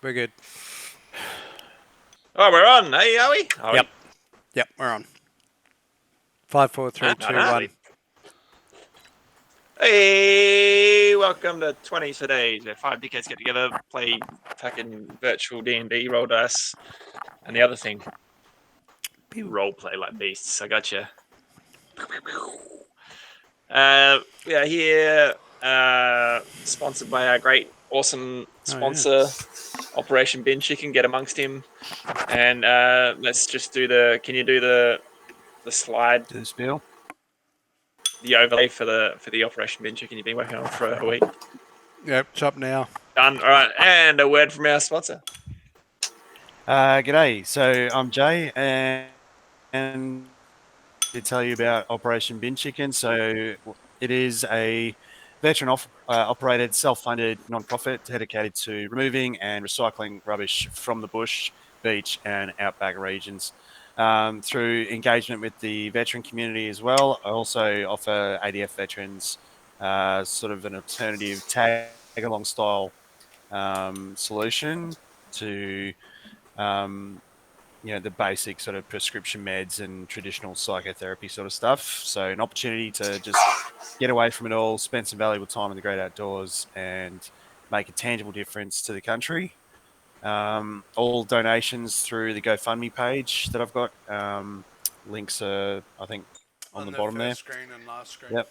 We're good. Oh, we're on, eh, are we? Yep, we're on. 5, 4, 3, 2, 1. Hey, welcome to 20 Today, where 5 dickheads get together, play fucking virtual D&D, roll dice, and the other thing, role play like beasts. I gotcha. We are here, sponsored by our great, awesome sponsor, Operation Bin Chicken. Get amongst him, and let's just do the. Can you do the slide? Do the spiel. The overlay for the Operation Bin Chicken you've been working on for a week. Yep, it's up now. Done. All right, and a word from our sponsor. G'day. So I'm Jay, and to tell you about Operation Bin Chicken. So it is a veteran-operated, self-funded non-profit dedicated to removing and recycling rubbish from the bush, beach, and outback regions. Through engagement with the veteran community as well, I also offer ADF veterans sort of an alternative tag-along style solution to the basic sort of prescription meds and traditional psychotherapy sort of stuff. So an opportunity to just get away from it all, spend some valuable time in the great outdoors, and make a tangible difference to the country. All donations through the GoFundMe page that I've got. Links are, I think, on the bottom there. Screen and last screen. Yep.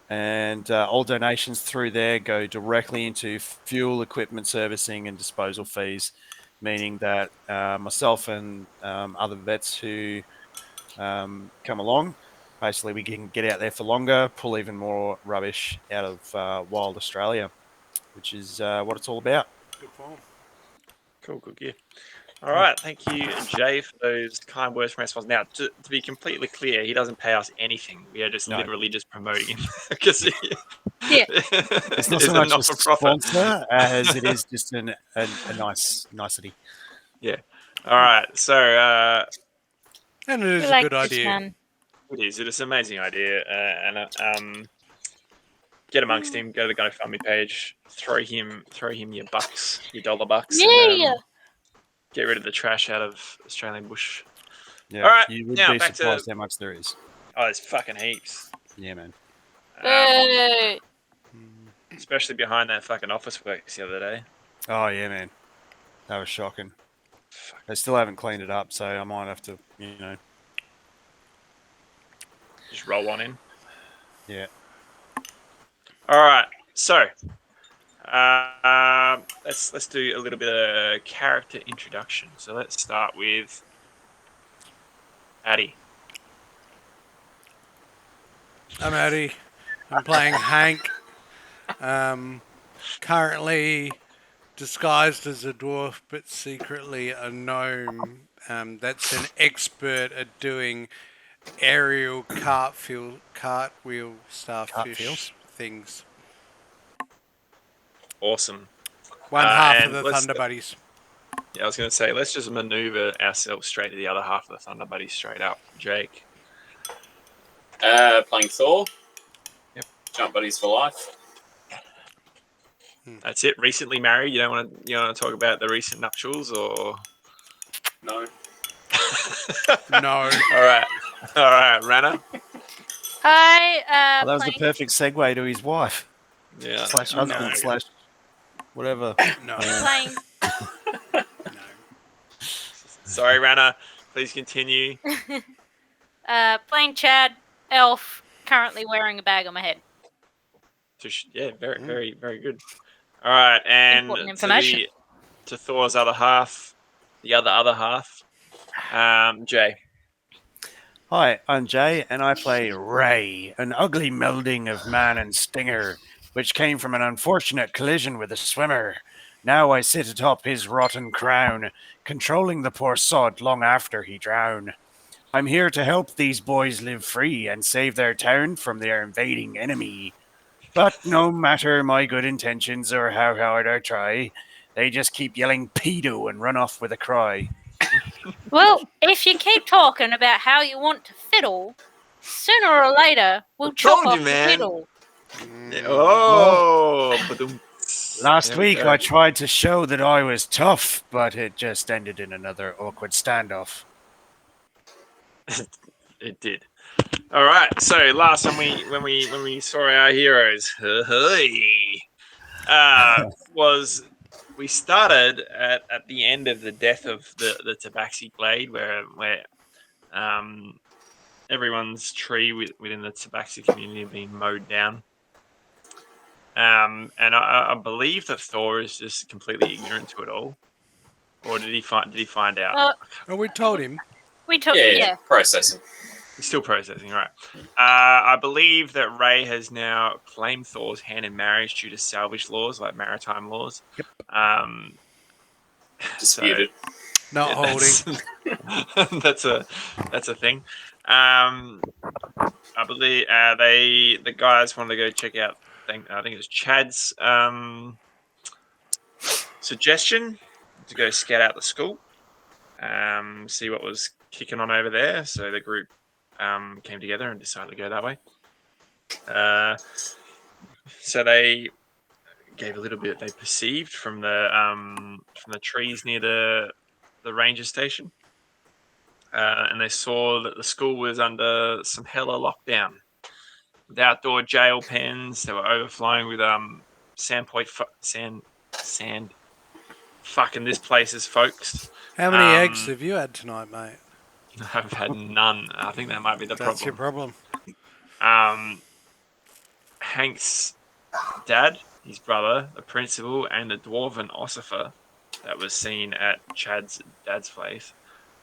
And all donations through there go directly into fuel, equipment servicing, and disposal fees, meaning that myself and other vets who come along, basically we can get out there for longer, pull even more rubbish out of wild Australia, which is what it's all about. Good form. Cool, good gear. All right, thank you, Jay, for those kind words from our sponsor. Now, to be completely clear, he doesn't pay us anything. We are just literally just promoting him because it's not so much a sponsor as it is just a nicety. Yeah. All right. So, and it is a good idea. It is. It is an amazing idea, and get amongst him. Go to the GoFundMe page. Throw him your bucks, your $1. Yeah. Get rid of the trash out of Australian bush. Yeah. All right. You would now be back surprised to how much there is. Oh, there's fucking heaps. Yeah, man. Especially behind that fucking office works the other day. Oh yeah, man. That was shocking. They still haven't cleaned it up, so I might have to, just roll on in. Yeah. All right. So, let's do a little bit of character introduction. So let's start with Addy. I'm Addy. I'm playing Hank. Currently disguised as a dwarf, but secretly a gnome. That's an expert at doing aerial cartwheel starfish things. Awesome. One half of the Thunder Buddies. Yeah, I was going to say, let's just maneuver ourselves straight to the other half of the Thunder Buddies straight up. Jake. Playing Thor. Yep. Jump buddies for life. That's it. Recently married. You don't want to talk about the recent nuptials, or no? No. All right, Rana. Hi. That was the perfect segue to his wife. Yeah. / husband / whatever. No. Playing. No. Sorry, Rana. Please continue. Playing Chad, elf, currently wearing a bag on my head. Yeah, very, very good. All right, and important information. To Thor's other half, the other half, Jay. Hi, I'm Jay, and I play Ray, an ugly melding of man and stinger, which came from an unfortunate collision with a swimmer. Now I sit atop his rotten crown, controlling the poor sod long after he drown. I'm here to help these boys live free and save their town from their invading enemy. But no matter my good intentions or how hard I try, they just keep yelling pedo and run off with a cry. Well, if you keep talking about how you want to fiddle, sooner or later we'll chop off the fiddle. Oh, Last There we week go. I tried to show that I was tough, but it just ended in another awkward standoff. It did. All right. So last time when we saw our heroes, was we started at the end of the death of the Tabaxi Glade, where everyone's tree within the Tabaxi community had been mowed down. And I believe that Thor is just completely ignorant to it all, or did he find out? Oh, we told him. We took Yeah, processing. He's still processing, right? I believe that Ray has now claimed Thor's hand in marriage due to salvage laws, like maritime laws. Yep. Disputed. Not Yeah, holding. that's a thing. I believe the guys wanted to go check out. I think it was Chad's suggestion to go scout out the school, see what was kicking on over there. So the group came together and decided to go that way. So they gave a little bit they perceived from the trees near the ranger station, and they saw that the school was under some hella lockdown with outdoor jail pens that were overflowing with sand. Fucking this place is folks. How many eggs have you had tonight, mate? I've had none. I think that might be the That's your problem. problem. Hank's dad, his brother, the principal, and the dwarven ossifer that was seen at Chad's dad's place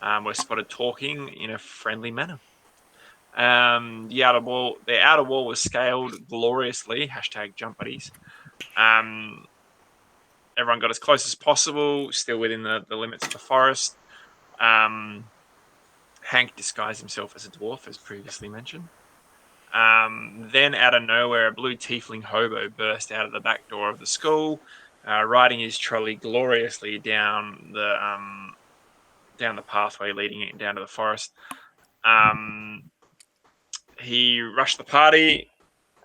were spotted talking in a friendly manner. The outer wall was scaled gloriously. #jump buddies. Everyone got as close as possible, still within the limits of the forest. Hank disguised himself as a dwarf, as previously mentioned. Then, out of nowhere, a blue tiefling hobo burst out of the back door of the school, riding his trolley gloriously down the pathway leading it down to the forest. He rushed the party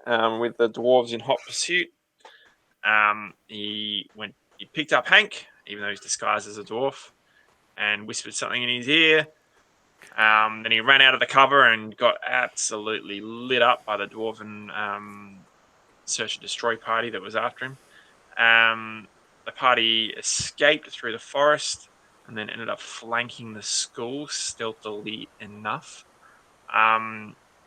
with the dwarves in hot pursuit. He picked up Hank, even though he's disguised as a dwarf, and whispered something in his ear. Then he ran out of the cover and got absolutely lit up by the dwarven search and destroy party that was after him. The party escaped through the forest and then ended up flanking the school stealthily enough.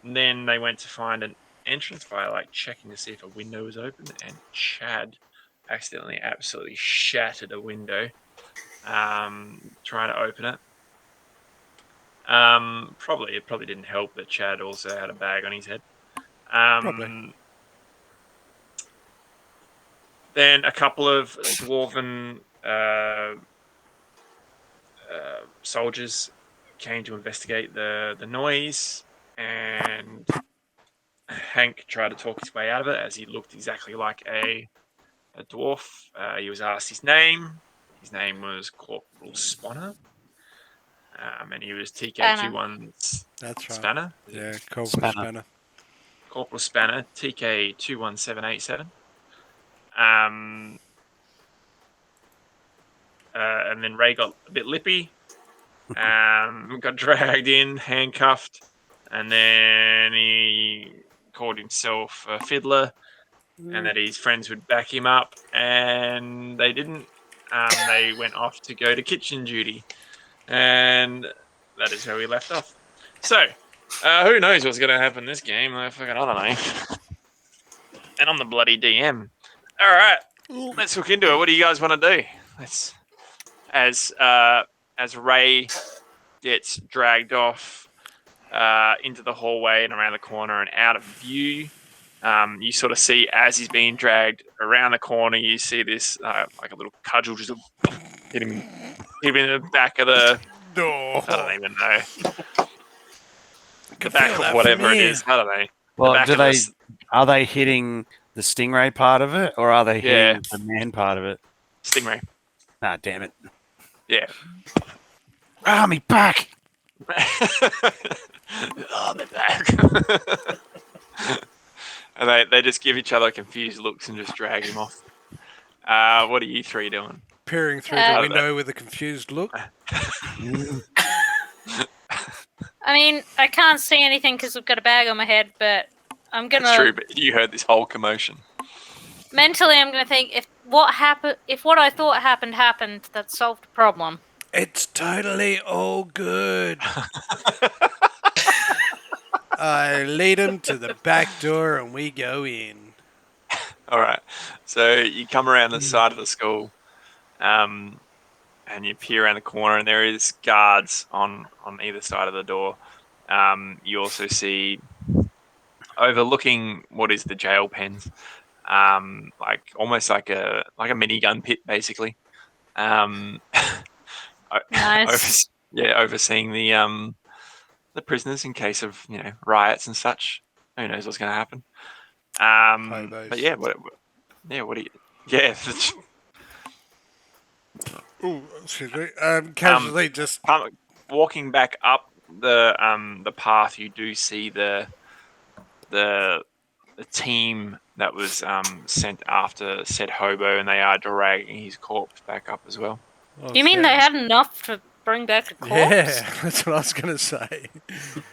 Then they went to find an entrance by checking to see if a window was open, and Chad accidentally absolutely shattered a window trying to open it. It probably didn't help that Chad also had a bag on his head. Probably. Then a couple of dwarven soldiers came to investigate the noise, and Hank tried to talk his way out of it, as he looked exactly like a dwarf. He was asked his name. His name was Corporal Spanner. And he was TK21 That's right. Spanner. Yeah, Corporal Spanner. Corporal Spanner, TK21787. And then Ray got a bit lippy. Got dragged in, handcuffed, and then he called himself a fiddler, and that his friends would back him up, and they didn't. They went off to go to kitchen duty, and that is where we left off. So, who knows what's going to happen this game? I don't know. And I'm the bloody DM. All right, let's look into it. What do you guys want to do? As Ray gets dragged off into the hallway and around the corner and out of view, you sort of see as he's being dragged around the corner, you see this like a little cudgel just hit him in the back of the. No. I don't even know. The back of whatever it is. I don't know. Well, are they hitting the stingray part of it, or are they hitting the man part of it? Stingray. Ah, damn it. Yeah. Me back! Oh, my back. And they just give each other confused looks and just drag him off. What are you three doing? Peering through Uh, the window with a confused look. I mean, I can't see anything because I've got a bag on my head, but I'm That's gonna true, but you heard this whole commotion. mentally. I'm gonna think if what I thought happened, that solved the problem. It's totally all good. I lead him to the back door and we go in. All right. So you come around the side of the school, and you peer around the corner, and there is guards on either side of the door. You also see overlooking what is the jail pens, like almost like a minigun pit, basically. Um, Nice. overseeing the prisoners in case of riots and such. Who knows what's going to happen? Hobos. But yeah, what do you? Yeah, Ooh, excuse me. Casually just. walking back up the path, you do see the team that was sent after said hobo, and they are dragging his corpse back up as well. You mean they had enough to bring back a corpse? Yeah, that's what I was going to say.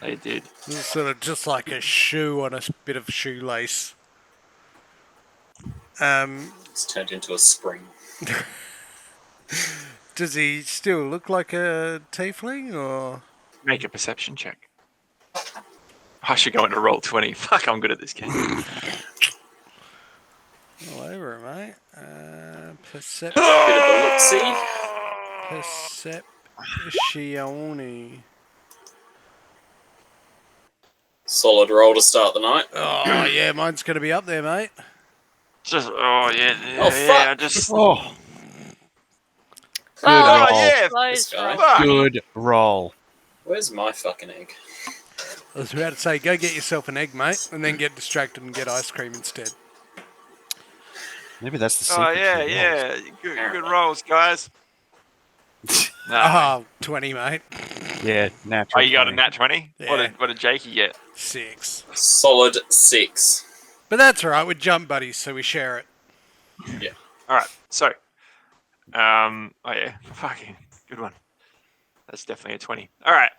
They did. This is sort of just like a shoe on a bit of shoelace. It's turned into a spring. Does he still look like a tiefling, or? Make a perception check. I should go into roll 20. Fuck, I'm good at this game. All over, mate. Bit of a look-see. Perception. Solid roll to start the night. Oh, yeah, mine's going to be up there, mate. Just Oh, yeah. fuck. I just Oh, Well, roll. yeah. close, This guy. right? Fuck. good roll. Where's my fucking egg? I was about to say, go get yourself an egg, mate, and then get distracted and get ice cream instead. Maybe that's the secret. Oh yeah. Good rolls, guys. No. Oh, 20, mate. Yeah, natural. Oh, you got a 20. nat 20? Yeah. What did Jakey get? 6. Solid 6. But that's all right. We're jump buddies, so we share it. All right. So, oh yeah, fucking good one. That's definitely a 20. All right.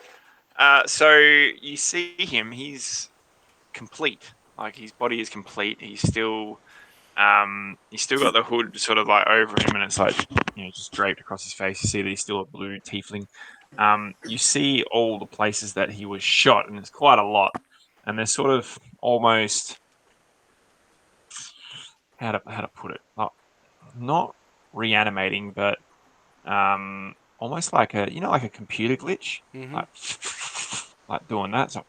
So you see him. He's complete. Like his body is complete. He's still got the hood sort of like over him, and it's like just draped across his face. You see that he's still a blue tiefling. You see all the places that he was shot, and it's quite a lot. And they're sort of almost how to put it, not reanimating, but almost like a like a computer glitch, like doing that, so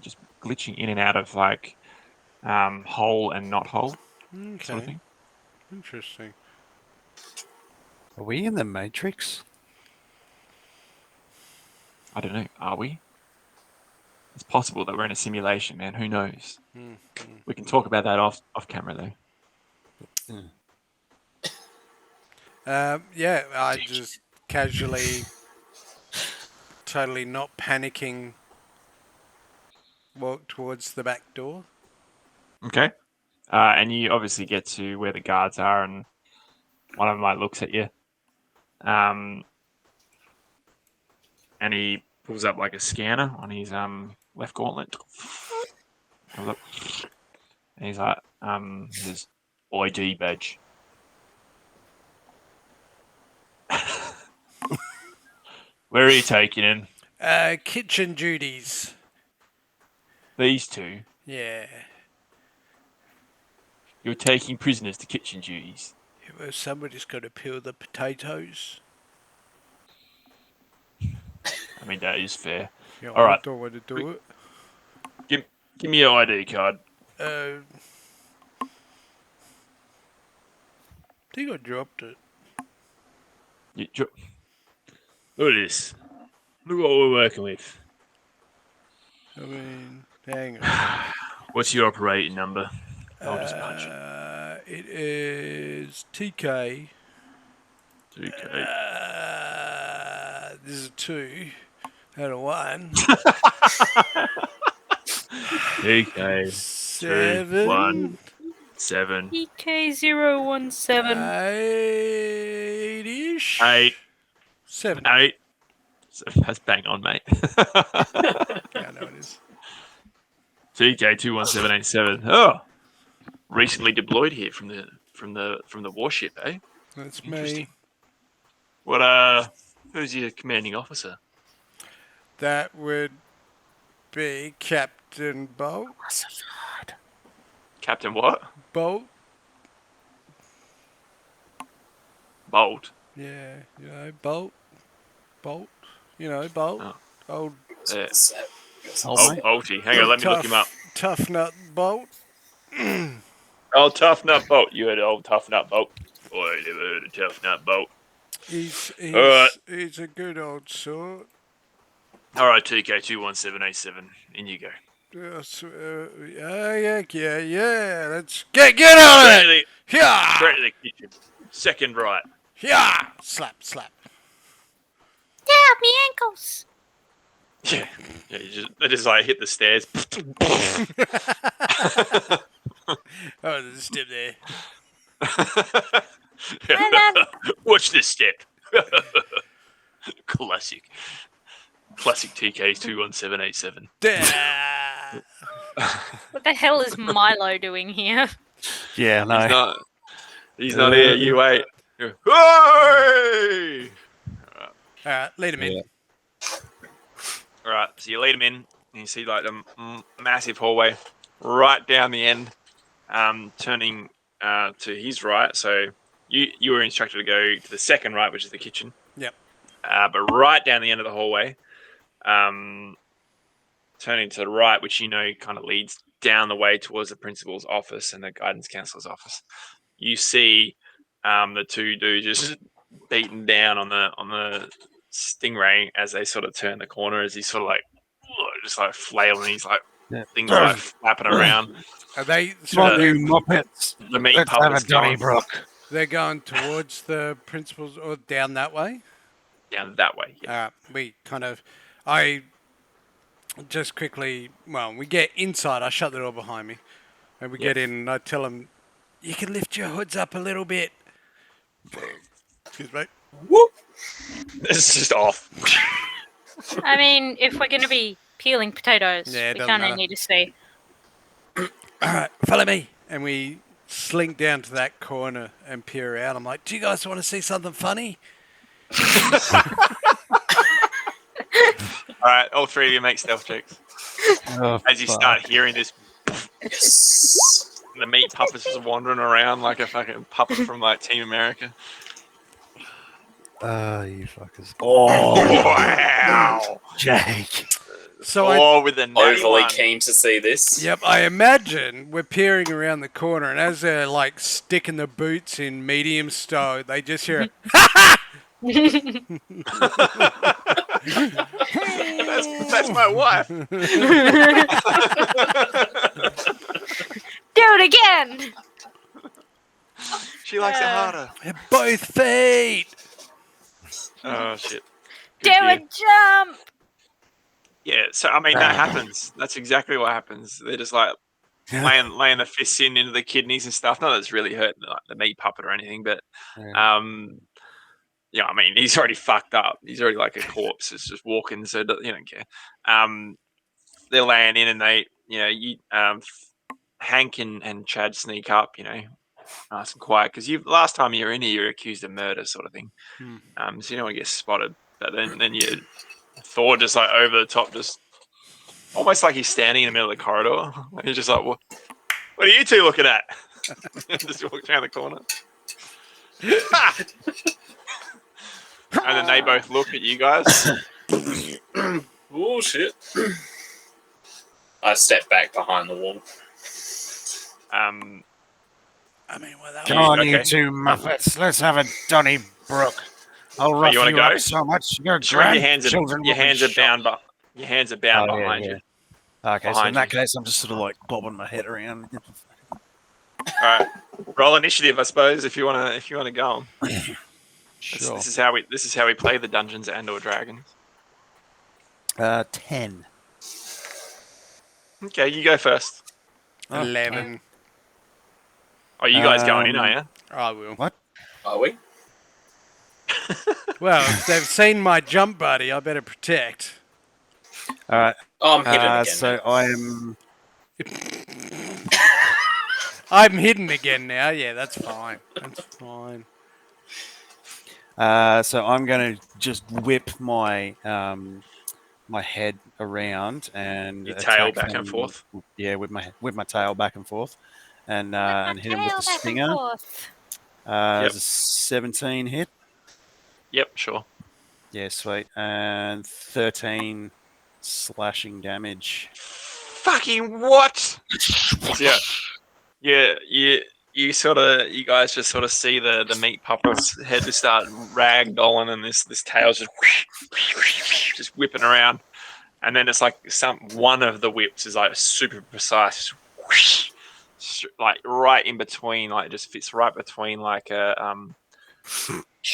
just glitching in and out of like whole and not whole Okay. sort of thing. Interesting. Are we in the Matrix? I don't know. Are we? It's possible that we're in a simulation, man. Who knows? We can talk about that off camera though. Yeah, I just casually, totally not panicking, walk towards the back door. Okay. And you obviously get to where the guards are, and one of them like looks at you. And he pulls up like a scanner on his left gauntlet. Comes up, and he's like, his ID badge. Where are you taking him? Kitchen duties. These two. Yeah. You're taking prisoners to kitchen duties. Well, somebody's got to peel the potatoes. I mean, that is fair. Yeah, All right. I don't want to do it. Give me your ID card. I think I dropped it. Look at this. Look what we're working with. I mean, hang on. What's your operating number? I'll just punch it. It is TK. 2K. This is a 2 and a 1. TK. 7. 1. 7. EK017. 8-ish. 8. 7. 8. That's bang on, mate. Yeah, I know it is. TK21787. Oh, recently deployed here from the warship, eh? That's Interesting. me. What who's your commanding officer? That would be Captain Bolt. Captain what? Bolt. Bolt. Yeah, Bolt. Bolt. Bolt. Oh. Old Yeah. Old Oh, mate. Bolty. Hang on, let me look him up. Tough nut Bolt. Oh, tough nut Bolt. You heard old tough nut Bolt. Boy, never heard of tough nut Bolt. He's Alright. he's a good old sort. All right, TK21787. In you go. Yeah. Let's get on Straight it. to Yeah, the kitchen. Second right. yeah. Slap. Yeah, me ankles. Yeah. They just like hit the stairs. Oh, there's a step there. Watch this step. Classic TK21787. Yeah. What the hell is Milo doing here? Yeah, no. He's not here. You wait. Hey! All right, lead him in. Yeah. All right, so you lead him in, and you see like the massive hallway right down the end, turning to his right. So you were instructed to go to the second right, which is the kitchen. Yep. But right down the end of the hallway, turning to the right, which kind of leads down the way towards the principal's office and the guidance counselor's office. You see the two dudes just beaten down on the Stingray as they sort of turn the corner, as he's sort of like just like flailing. He's like things like flapping around. Are they? Come on, So you muppets. The meat Let's have a puppets going Donnybrook. they're going towards the principal's or down that way. down that way. Yeah. I just quickly, we get inside. I shut the door behind me, and we get in. And I tell them, you can lift your hoods up a little bit. Excuse me. Whoop! It's just off. I mean, if we're going to be peeling potatoes, Yeah, it we doesn't kind of matter. need to see. All right, follow me. And we slink down to that corner and peer out. I'm like, do you guys want to see something funny? All right, all three of you make stealth checks Oh, as you start hearing this. Yes. The meat puppets just wandering around like a fucking puppet from like Team America. you fuckers. Wow! Jake. So With the natty Overly one. keen to see this. Yep, I imagine we're peering around the corner, and as they're like sticking the boots in medium stow, they just hear That's my wife. Do it again! She likes it harder. both feet. Oh shit. Do Good a dear. jump! Yeah, so I mean that happens. That's exactly what happens. They're just like laying the fists into the kidneys and stuff. Not that it's really hurting like the meat puppet or anything, but I mean he's already fucked up. He's already like a corpse. It's just walking, so you don't care. They're laying in, and they, Hank and Chad sneak up, nice and quiet, because last time you were in here, you were accused of murder, sort of thing. So you don't want to get spotted. But then you Thor just like over the top, just almost like he's standing in the middle of the corridor. He's just like, what are you two looking at? Just walks around the corner. And then they both look at you guys. Oh shit. I step back behind the wall. I mean, well, that Come was, on, you Okay. two muppets. Let's have a Donnybrook. I'll rough you wanna you go? up so much. Your Sure, your hands grandchildren are bound, but your hands are bound Oh, yeah, behind yeah. you. Okay, so behind in that you. case, I'm just sort of like bobbing my head around. All right, roll initiative, I suppose, if you wanna go on. Sure. This is how we play the Dungeons&Dragons. 10. Okay, you go first. 11. Oh, you guys going in, are you? I will. What? Are we? Well, if they've seen my jump buddy, I better protect. All right. Oh, I'm hidden again. So mate. I am. I'm hidden again now. Yeah, that's fine. That's fine. So I'm going to just whip my my head around and Your tail attack back and them. forth. Yeah, with my tail back and forth, and hit him with the stinger. There's a 17 hit. Yep, sure. Yeah, sweet, and 13 slashing damage. Fucking what? Yeah. You guys just sort of see the meat puppet's head just start ragdolling, and this tail's just whipping around, and then it's like one of the whips is like super precise, like right in between, like it just fits right between like a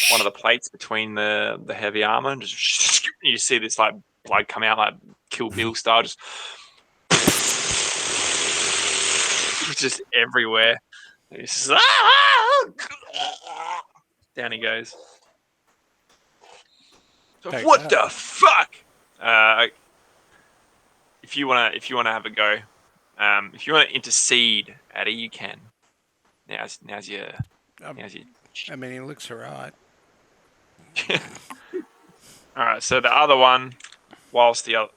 one of the plates between the heavy armor, and just you see this like blood come out like Kill Bill style, just everywhere. He's just, down he goes. Take What that. the fuck? If you wanna have a go, if you wanna intercede, Addy, you can. Now's your. I mean, he looks alright. All right. So the other one, whilst there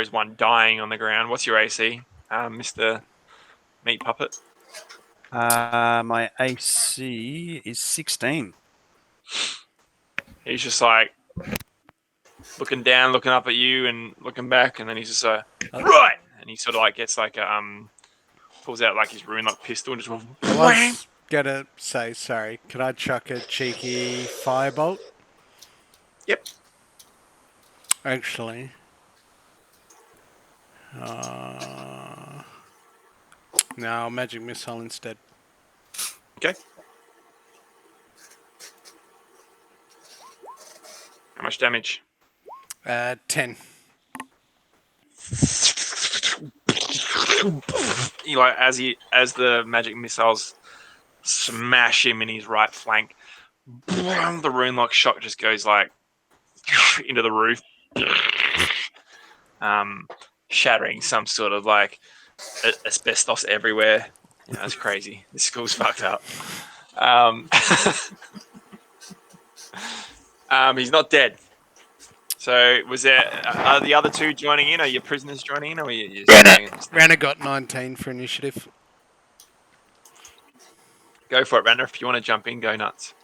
is one dying on the ground. What's your AC, Mister Meat Puppet? My AC is 16. He's just like looking down, looking up at you, and looking back, and then he's just right, and he sort of like gets like a pulls out like his rune-lock pistol and just I was gonna say, sorry, could I chuck a cheeky firebolt? Yep. Actually. No, magic missile instead. Okay. How much damage? 10. You like as the magic missiles smash him in his right flank, the rune-lock shot just goes like into the roof, shattering some sort of like asbestos everywhere. That's crazy. This school's fucked up. He's not dead. So are the other two joining in? Are your prisoners joining in, or are you Rana got 19 for initiative. Go for it, Rana. If you want to jump in, go nuts.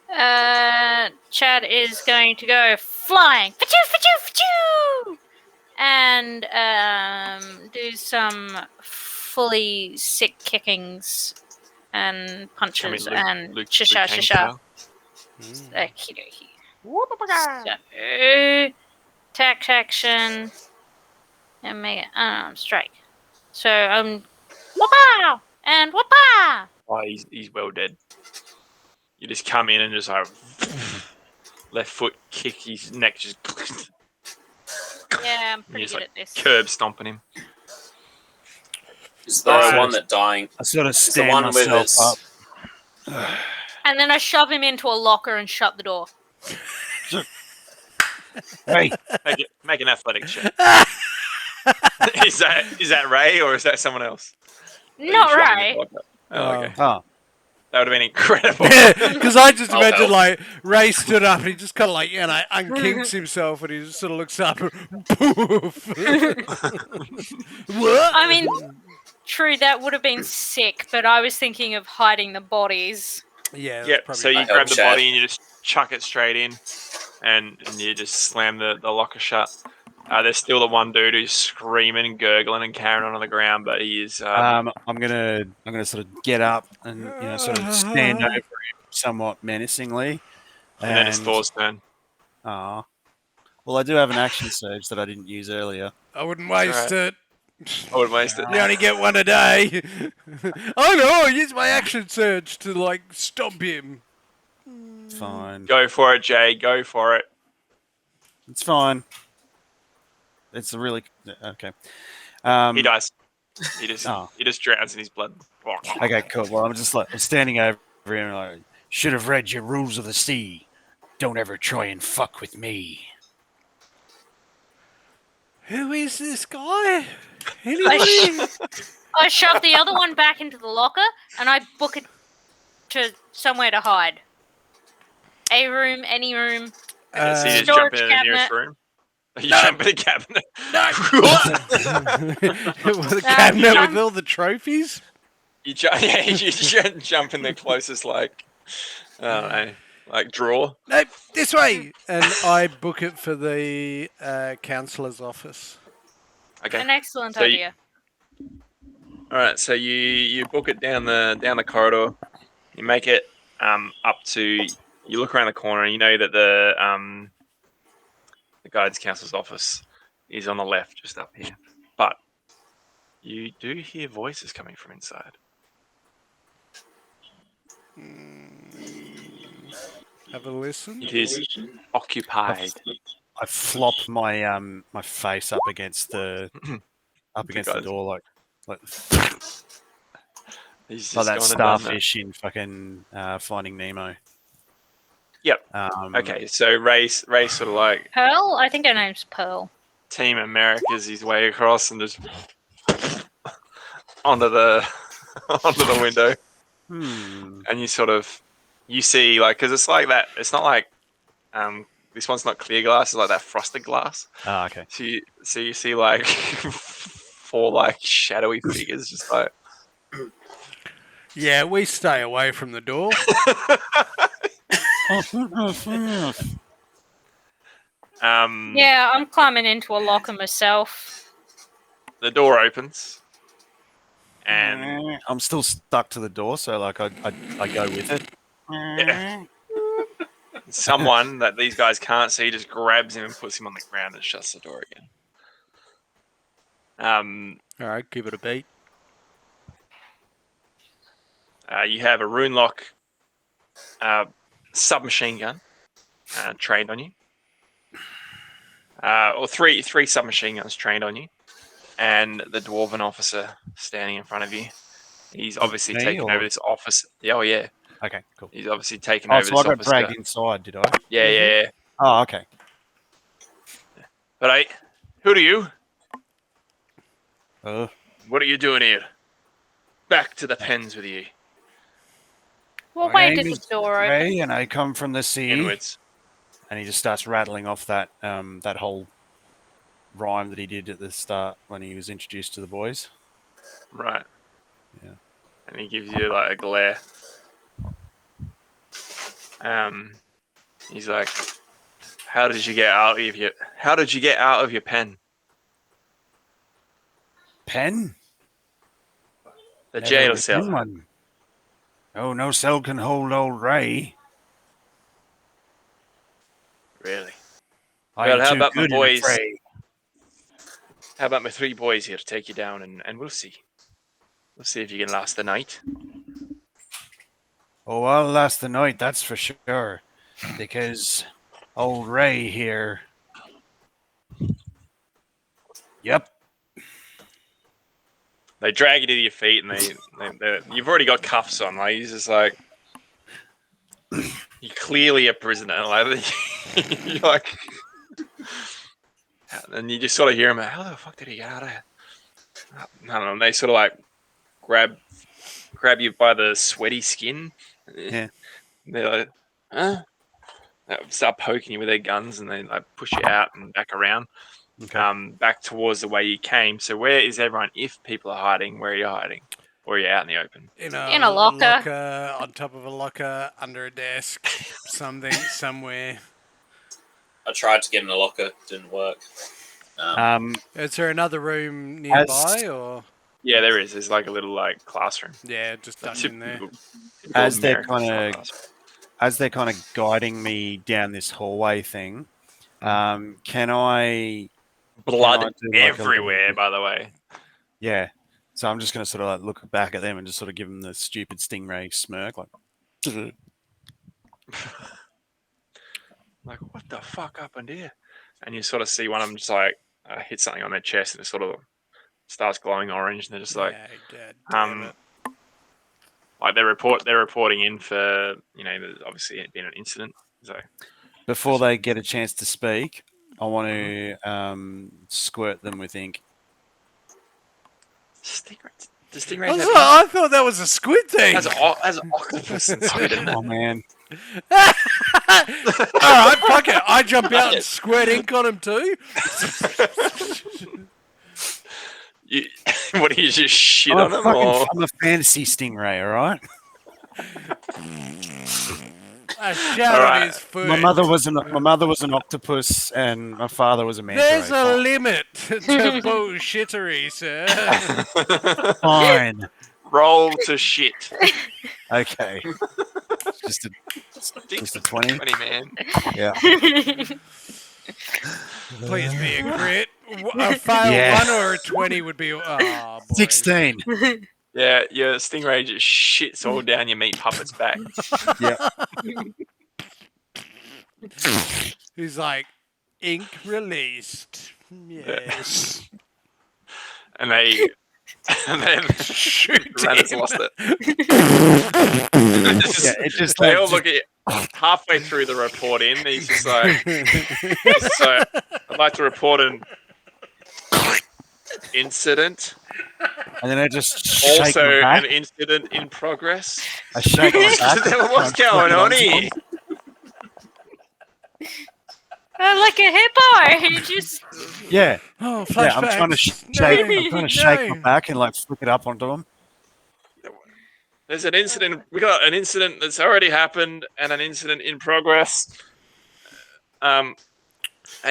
Chad is going to go flying, and do some fully sick kickings and punches and shisha. Okie dokie. So, attack action, and make an strike. So whoop-pow and whoop-pow. Oh, he's well dead. You just come in and just like left foot kick his neck, just Yeah, I'm pretty just good like at this. curb stomping him. Is the one that dying? I sort of Is the stand one with myself his? up. And then I shove him into a locker and shut the door. Hey, Make an athletic check. Is that Ray or is that someone else? Not right. Oh, okay. oh, That would have been incredible. Because I just I'll imagine help. like Ray stood up and he just kind of like unkinks himself and he just sort of looks up and poof. What? I mean, true, that would have been sick, but I was thinking of hiding the bodies. Yeah. Yep. Probably So you help, grab the Chad. body and you just chuck it straight in, and you just slam the locker shut. There's still the one dude who's screaming and gurgling and carrying on the ground, but he is. I'm gonna sort of get up and sort of stand over him somewhat menacingly. and then it's Thor's turn. Well, I do have an action surge that I didn't use earlier. I wouldn't waste it. I would waste it. You only get one a day. Oh no! Use my action surge to like stomp him. It's fine. Go for it, Jay. Go for it. It's fine. It's a really okay. He dies. He just Oh. he just drowns in his blood. Okay, cool. Well, I'm standing over him like, should have read your rules of the sea. Don't ever try and fuck with me. Who is this guy? Anybody? I shove the other one back into the locker and I book it to somewhere to hide. A room, any room. Okay, so you just Storage jump in the nearest cabinet. room. You jump in the cabinet. With a cabinet jump- with all the trophies? You jump in the closest, like, I don't know, like drawer. No, this way! And I book it for the counsellor's office. Okay. An excellent So idea. All right. So you book it down the corridor. You make it up to. You look around the corner and you know that the guidance counselor's office is on the left, just up here. But you do hear voices coming from inside. Have a listen. It is occupied. I flop my my face up against the guys. door like He's like just that gone and done that. starfish in fucking Finding Nemo. Yep. Okay. So Ray sort of like Pearl? I think her name's Pearl. Team America's his way across and just onto the window. And you see like because it's like that. It's not like this one's not clear glass. It's like that frosted glass. Ah, okay. So you see like four like shadowy figures just like. Yeah, we stay away from the door. Yeah, I'm climbing into a locker myself. The door opens, and I'm still stuck to the door, so like I go with it. yeah, someone that these guys can't see just grabs him and puts him on the ground and shuts the door again. All right, give it a beat. You have a rune lock submachine gun trained on you. Or three submachine guns trained on you, and the dwarven officer standing in front of you. He's obviously taken over this office. Oh yeah. Okay, cool. He's obviously taken over so this I got office. dragged inside, did I? Yeah. Oh, okay. But who are you? Uh, What are you doing here? Back to the pens with you. We'll My wait name till is the door opens. Ray, and I come from the sea. Inwards. And he just starts rattling off that that whole rhyme that he did at the start when he was introduced to the boys. Right. Yeah. And he gives you like a glare. He's like, How did you get out of your pen? Pen? The Never jail written cell. one. Oh, no cell can hold old Ray. Really? I'm Well, how too about my good in a boys? fray. How about my three boys here to take you down and we'll see. We'll see if you can last the night. Oh, I'll last the night, that's for sure. Because old Ray here. Yep. They drag you to your feet and they you've already got cuffs on. Like he's just like you're clearly a prisoner. Like you're like, and you just sort of hear him. How the fuck did he get out of here? I don't know. And they sort of like grab you by the sweaty skin. Yeah. They're like, huh? They start poking you with their guns and they like push you out and back around. Okay. Back towards the way you came. So where is everyone? If people are hiding, where are you hiding? Or are you out in the open? In a locker. On top of a locker, under a desk, somewhere. I tried to get in a locker, didn't work. Is there another room nearby, or? Yeah, there is. There's like a little like classroom. Yeah, just ducked in there. As they're kind of guiding me down this hallway thing, can I blood do like a everywhere, by the way. Yeah. So I'm just going to sort of like look back at them and just sort of give them the stupid stingray smirk, like. Like, what the fuck happened here? And you sort of see one of them just like hit something on their chest and it sort of starts glowing orange, and they're just like, God damn it. like they're reporting in for there's obviously been an incident. So Before they get a chance to speak, I want to squirt them with ink. stingrays. The stingrays have ink? I thought that was a squid thing. As an octopus and squid. Oh man! All right, fuck it. I jump out and squirt ink on him too. What do you just shit I'm on them? Or? I'm a fantasy stingray, all right. I shout Alright. on his foot. My mother was an octopus, and my father was a manta There's ray. a limit to bullshittery, sir. Fine. Roll to shit. Okay. Just a 20. 20, man. Yeah. Please be a crit. A fail Yeah. 1 or a 20 would be. Oh, boy. 16. Yeah, your stingray just shits all down your meat puppet's back. Yeah. He's like, ink released. Yes. And then Shoot Rannis him. lost it. Yeah, it just They like, all look at you halfway through the report in. He's just like, so I'd like to report an incident. and then I just shake Also, my back. an incident in progress. I shake my back. What's going on here? Like a hippo. He just Yeah. Oh, Yeah, flashbacks. I'm trying to shake my back and like flick it up onto him. There's an incident. We got an incident that's already happened and an incident in progress. And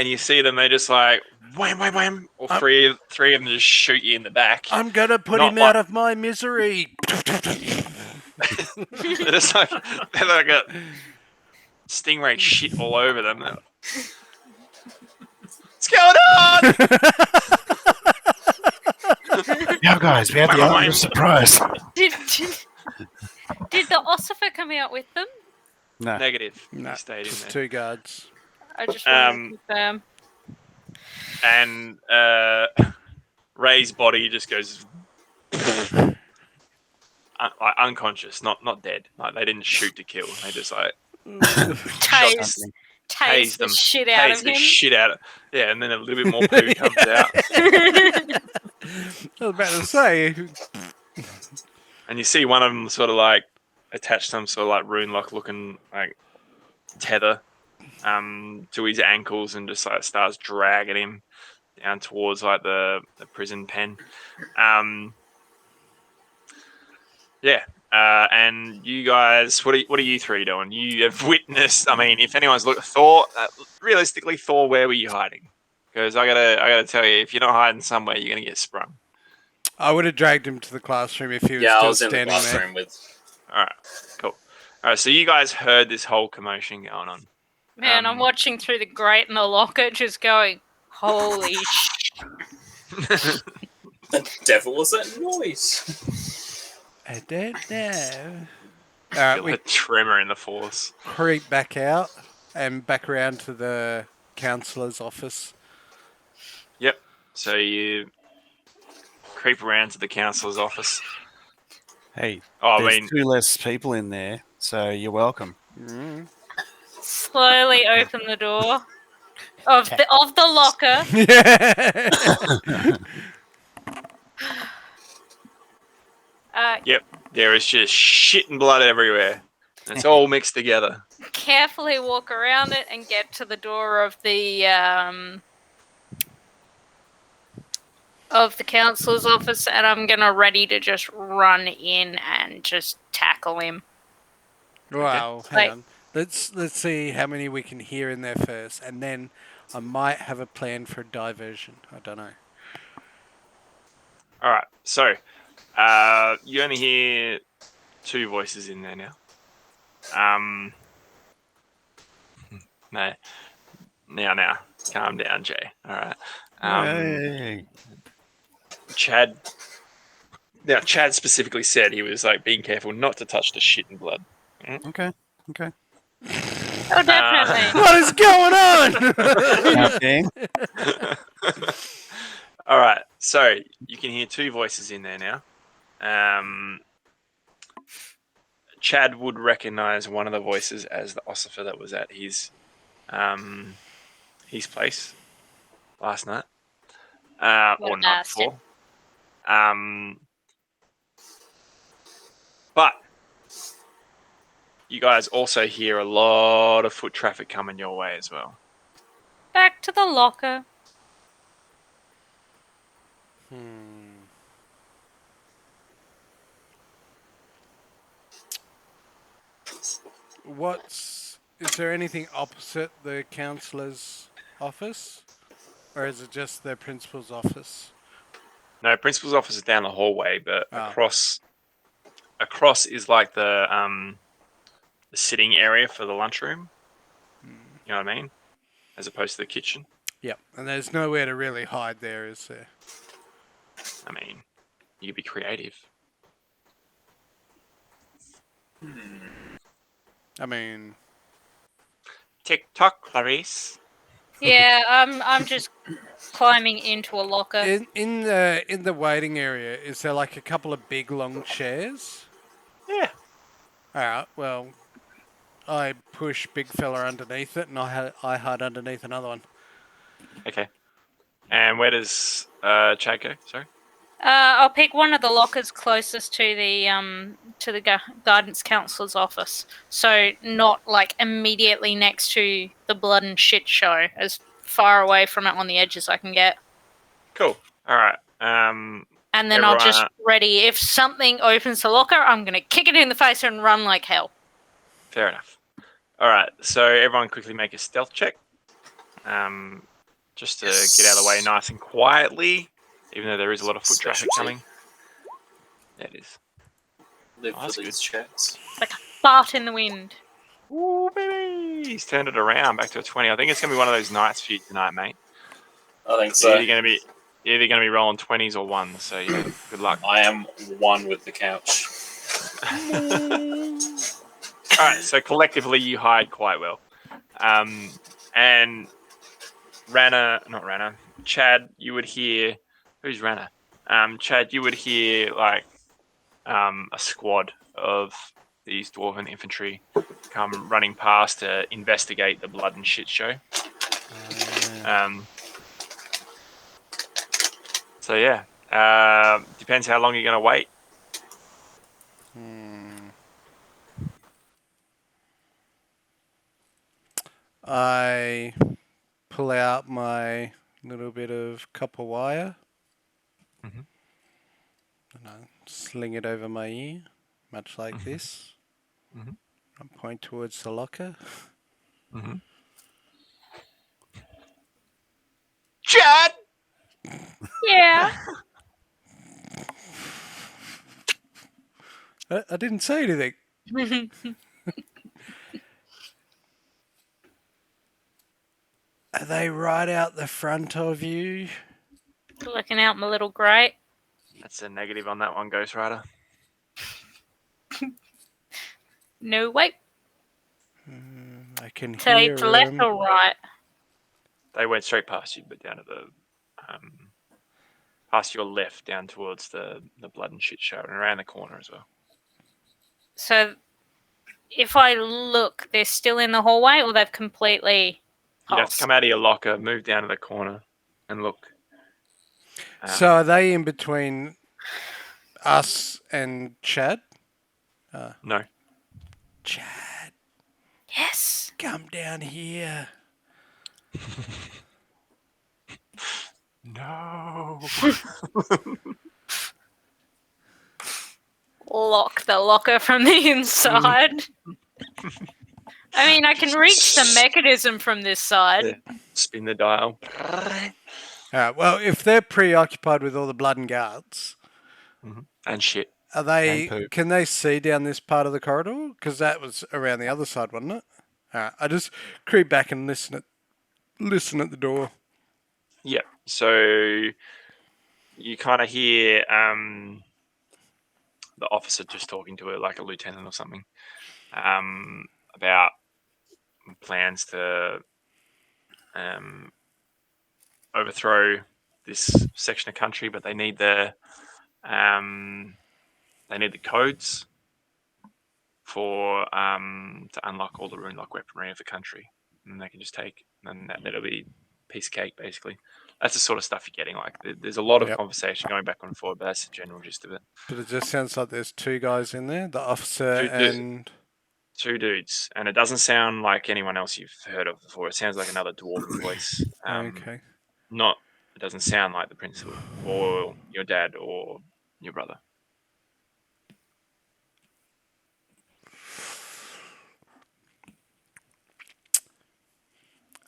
you see them, they just like wham, wham, wham. All three of them just shoot you in the back. I'm gonna put Not him out of my misery. They're just like a stingray shit all over them. What's going on? Yeah, guys, we had the element of surprise. did the ossifer come out with them? No. Negative. No, He stayed in just there. 2 guards. I just want to confirm. And Ray's body just goes like unconscious, not dead. Like they didn't shoot to kill. They just like Tase tased the them, shit out tased of the him. shit out of. Yeah, and then a little bit more poo comes out, I was about to say. and you see one of them sort of like attach some sort of like rune lock looking like tether to his ankles and just like starts dragging him down towards like the prison pen. And you guys, what are you three doing? You have witnessed. I mean, if anyone's looked, Thor. Realistically, Thor, where were you hiding? Because I gotta tell you, if you're not hiding somewhere, you're gonna get sprung. I would have dragged him to the classroom if he was Yeah, I still was in the standing there. classroom with. All right, cool. All right, so you guys heard this whole commotion going on. Man, I'm watching through the grate in the locker, just going, "Holy shit!" The devil was that noise? I don't know. Feel Alright, we a tremor in the force. creep back out and back around to the counsellor's office. Yep. So you creep around to the counsellor's office. Hey, Oh, I there's mean, 2 less people in there, so you're welcome. Slowly open the door of the locker. yep. There is just shit and blood everywhere. It's all mixed together. Carefully walk around it and get to the door of the councillor's office, and I'm gonna ready to just run in and just tackle him. Wow, hang Like- on. Let's see how many we can hear in there first, and then I might have a plan for diversion. I don't know. All right. So you only hear 2 voices in there now. No. Now. Calm down, Jay. All right. Hey. Chad. Now, Chad specifically said he was like being careful not to touch the shit and blood. Okay. Oh, definitely. What is going on? Nothing. All right. So you can hear two voices in there now. Chad would recognize one of the voices as the ossifer that was at his place last night, What a or night bastard. before. But you guys also hear a lot of foot traffic coming your way as well. Back to the locker. Is there anything opposite the councillor's office? Or is it just the principal's office? No, principal's office is down the hallway, but Oh. across is like the sitting area for the lunchroom. You know what I mean? As opposed to the kitchen. Yep. And there's nowhere to really hide there, is there? I mean, you could be creative. I mean, TikTok, Clarice. Yeah, I'm just climbing into a locker. in the waiting area, is there like a couple of big long chairs? Yeah. Alright, well, I push big fella underneath it and I hide underneath another one. Okay. And where does Chad go? Sorry. I'll pick one of the lockers closest to the guidance counselor's office, so not like immediately next to the blood and shit show, as far away from it on the edge as I can get. Cool. All right. And then I'll just ready. If something opens the locker, I'm gonna kick it in the face and run like hell. Fair enough. All right. So everyone, quickly make a stealth check. Just to get out of the way nice and quietly. Even though there is a lot of foot traffic coming. There it is. Live for these checks. Like a fart in the wind. Ooh, baby! He's turned it around back to a 20. I think it's going to be one of those nights for you tonight, mate. I think so. You're either going to be rolling 20s or 1s, so yeah, good luck. I am one with the couch. Alright, so collectively you hide quite well. And Chad, you would hear... Who's Rana? Chad, you would hear like a squad of these dwarven infantry come running past to investigate the blood and shit show. So yeah, depends how long you're gonna wait. I pull out my little bit of copper wire. Mhm. And I sling it over my ear, much like this. Mhm. I point towards the locker. Mm-hmm. Chad! Yeah. I didn't say anything. Are they right out the front of you? Looking out my little grate. That's a negative on that one, Ghost Rider. No, wait. I can Take hear left them. or right? They went straight past you, but down to the past your left, down towards the blood and shit show, and around the corner as well. So, if I look, they're still in the hallway, or they've completely... You'd have to come out of your locker, move down to the corner, and look. So are they in between us and Chad? No. Chad, Yes. come down here. No. Lock the locker from the inside. I mean, I can reach the mechanism from this side. Yeah. Spin the dial. Well, if they're preoccupied with all the blood and guts, And shit. are they? And poop. Can they see down this part of the corridor? Because that was around the other side, wasn't it? I just creep back and listen at the door. Yeah. So you kind of hear the officer just talking to it, like a lieutenant or something, about plans to overthrow this section of country, but they need the codes for to unlock all the rune lock weaponry of the country, and they can just take, and that'll be piece of cake basically. That's the sort of stuff you're getting. Like there's a lot of conversation going back and forth, but that's the general gist of it. But it just sounds like there's two guys in there, the officer and two dudes, and it doesn't sound like anyone else you've heard of before. It sounds like another dwarven voice. okay. It doesn't sound like the principal or your dad or your brother.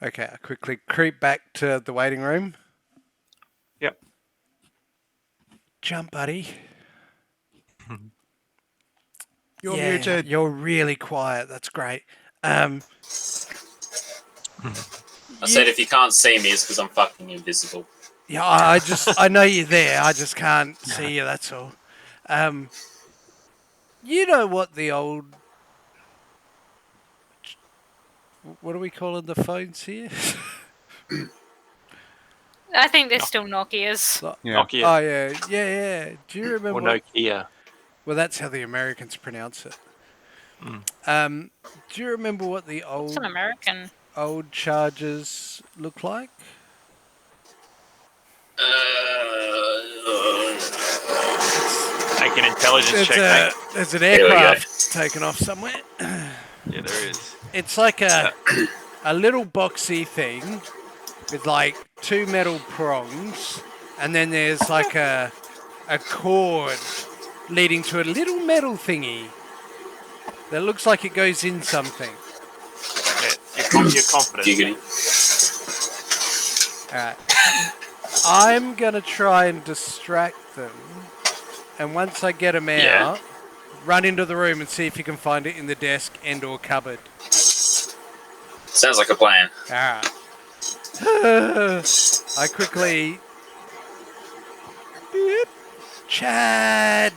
Okay, I quickly creep back to the waiting room. Yep. Jump, buddy. You're muted. You're really quiet. That's great. I said if you can't see me, it's because I'm fucking invisible. Yeah, I know you're there. I just can't see you. That's all. You know what the old, what are we calling the phones here? I think they're still Nokias. Yeah. Nokia Oh yeah. Do you remember? or Nokia. Well, that's how the Americans pronounce it. Do you remember what the It's an American. old chargers look like? Make an intelligence check, mate. There's an we go. aircraft taken off somewhere. Yeah, there is. It's like a little boxy thing with like two metal prongs, and then there's like a cord leading to a little metal thingy that looks like it goes in something. Yeah, you're confident. Giggity. Alright. I'm gonna try and distract them, and once I get them out, run into the room and see if you can find it in the desk and or cupboard. Sounds like a plan. Alright. I quickly... Beep. Chad!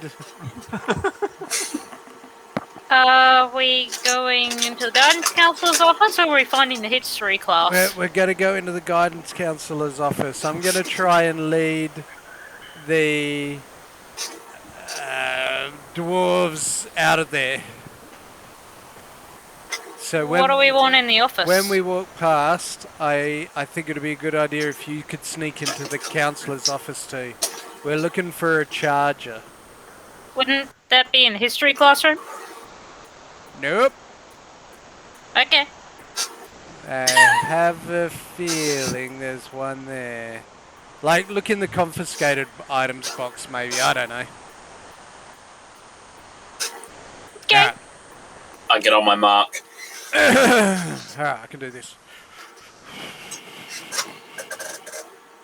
Are we going into the guidance counselor's office, or are we finding the history class? We're going to go into the guidance counselor's office. I'm going to try and lead the dwarves out of there. So What do we want in the office? when we walk past, I think it would be a good idea if you could sneak into the counselor's office too. We're looking for a charger. Wouldn't that be in the history classroom? Nope. Okay. I have a feeling there's one there. Like, look in the confiscated items box, maybe. I don't know. Okay. Alright. I get on my mark. Alright, I can do this.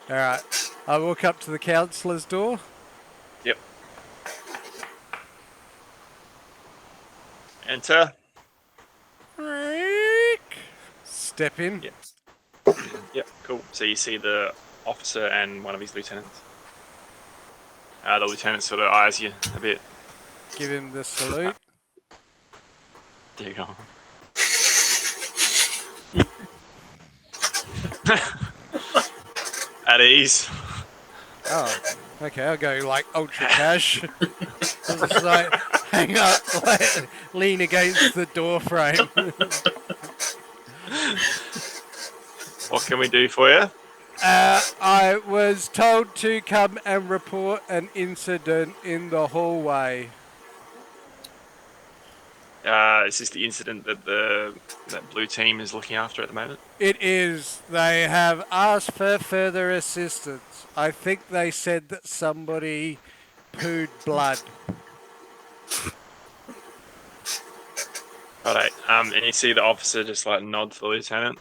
Alright. I walk up to the counsellor's door. Yep. Enter. Step in. Yep, cool. So you see the officer and one of his lieutenants. The lieutenant sort of eyes you a bit. Give him the salute. There you go. At ease. Oh, okay. I'll go like ultra cash. Just like hang up, like, lean against the door frame. What can we do for you? I was told to come and report an incident in the hallway. Is this the incident that that blue team is looking after at the moment? It is. They have asked for further assistance. I think they said that somebody pooed blood. Alright, and you see the officer just like nod to the lieutenant,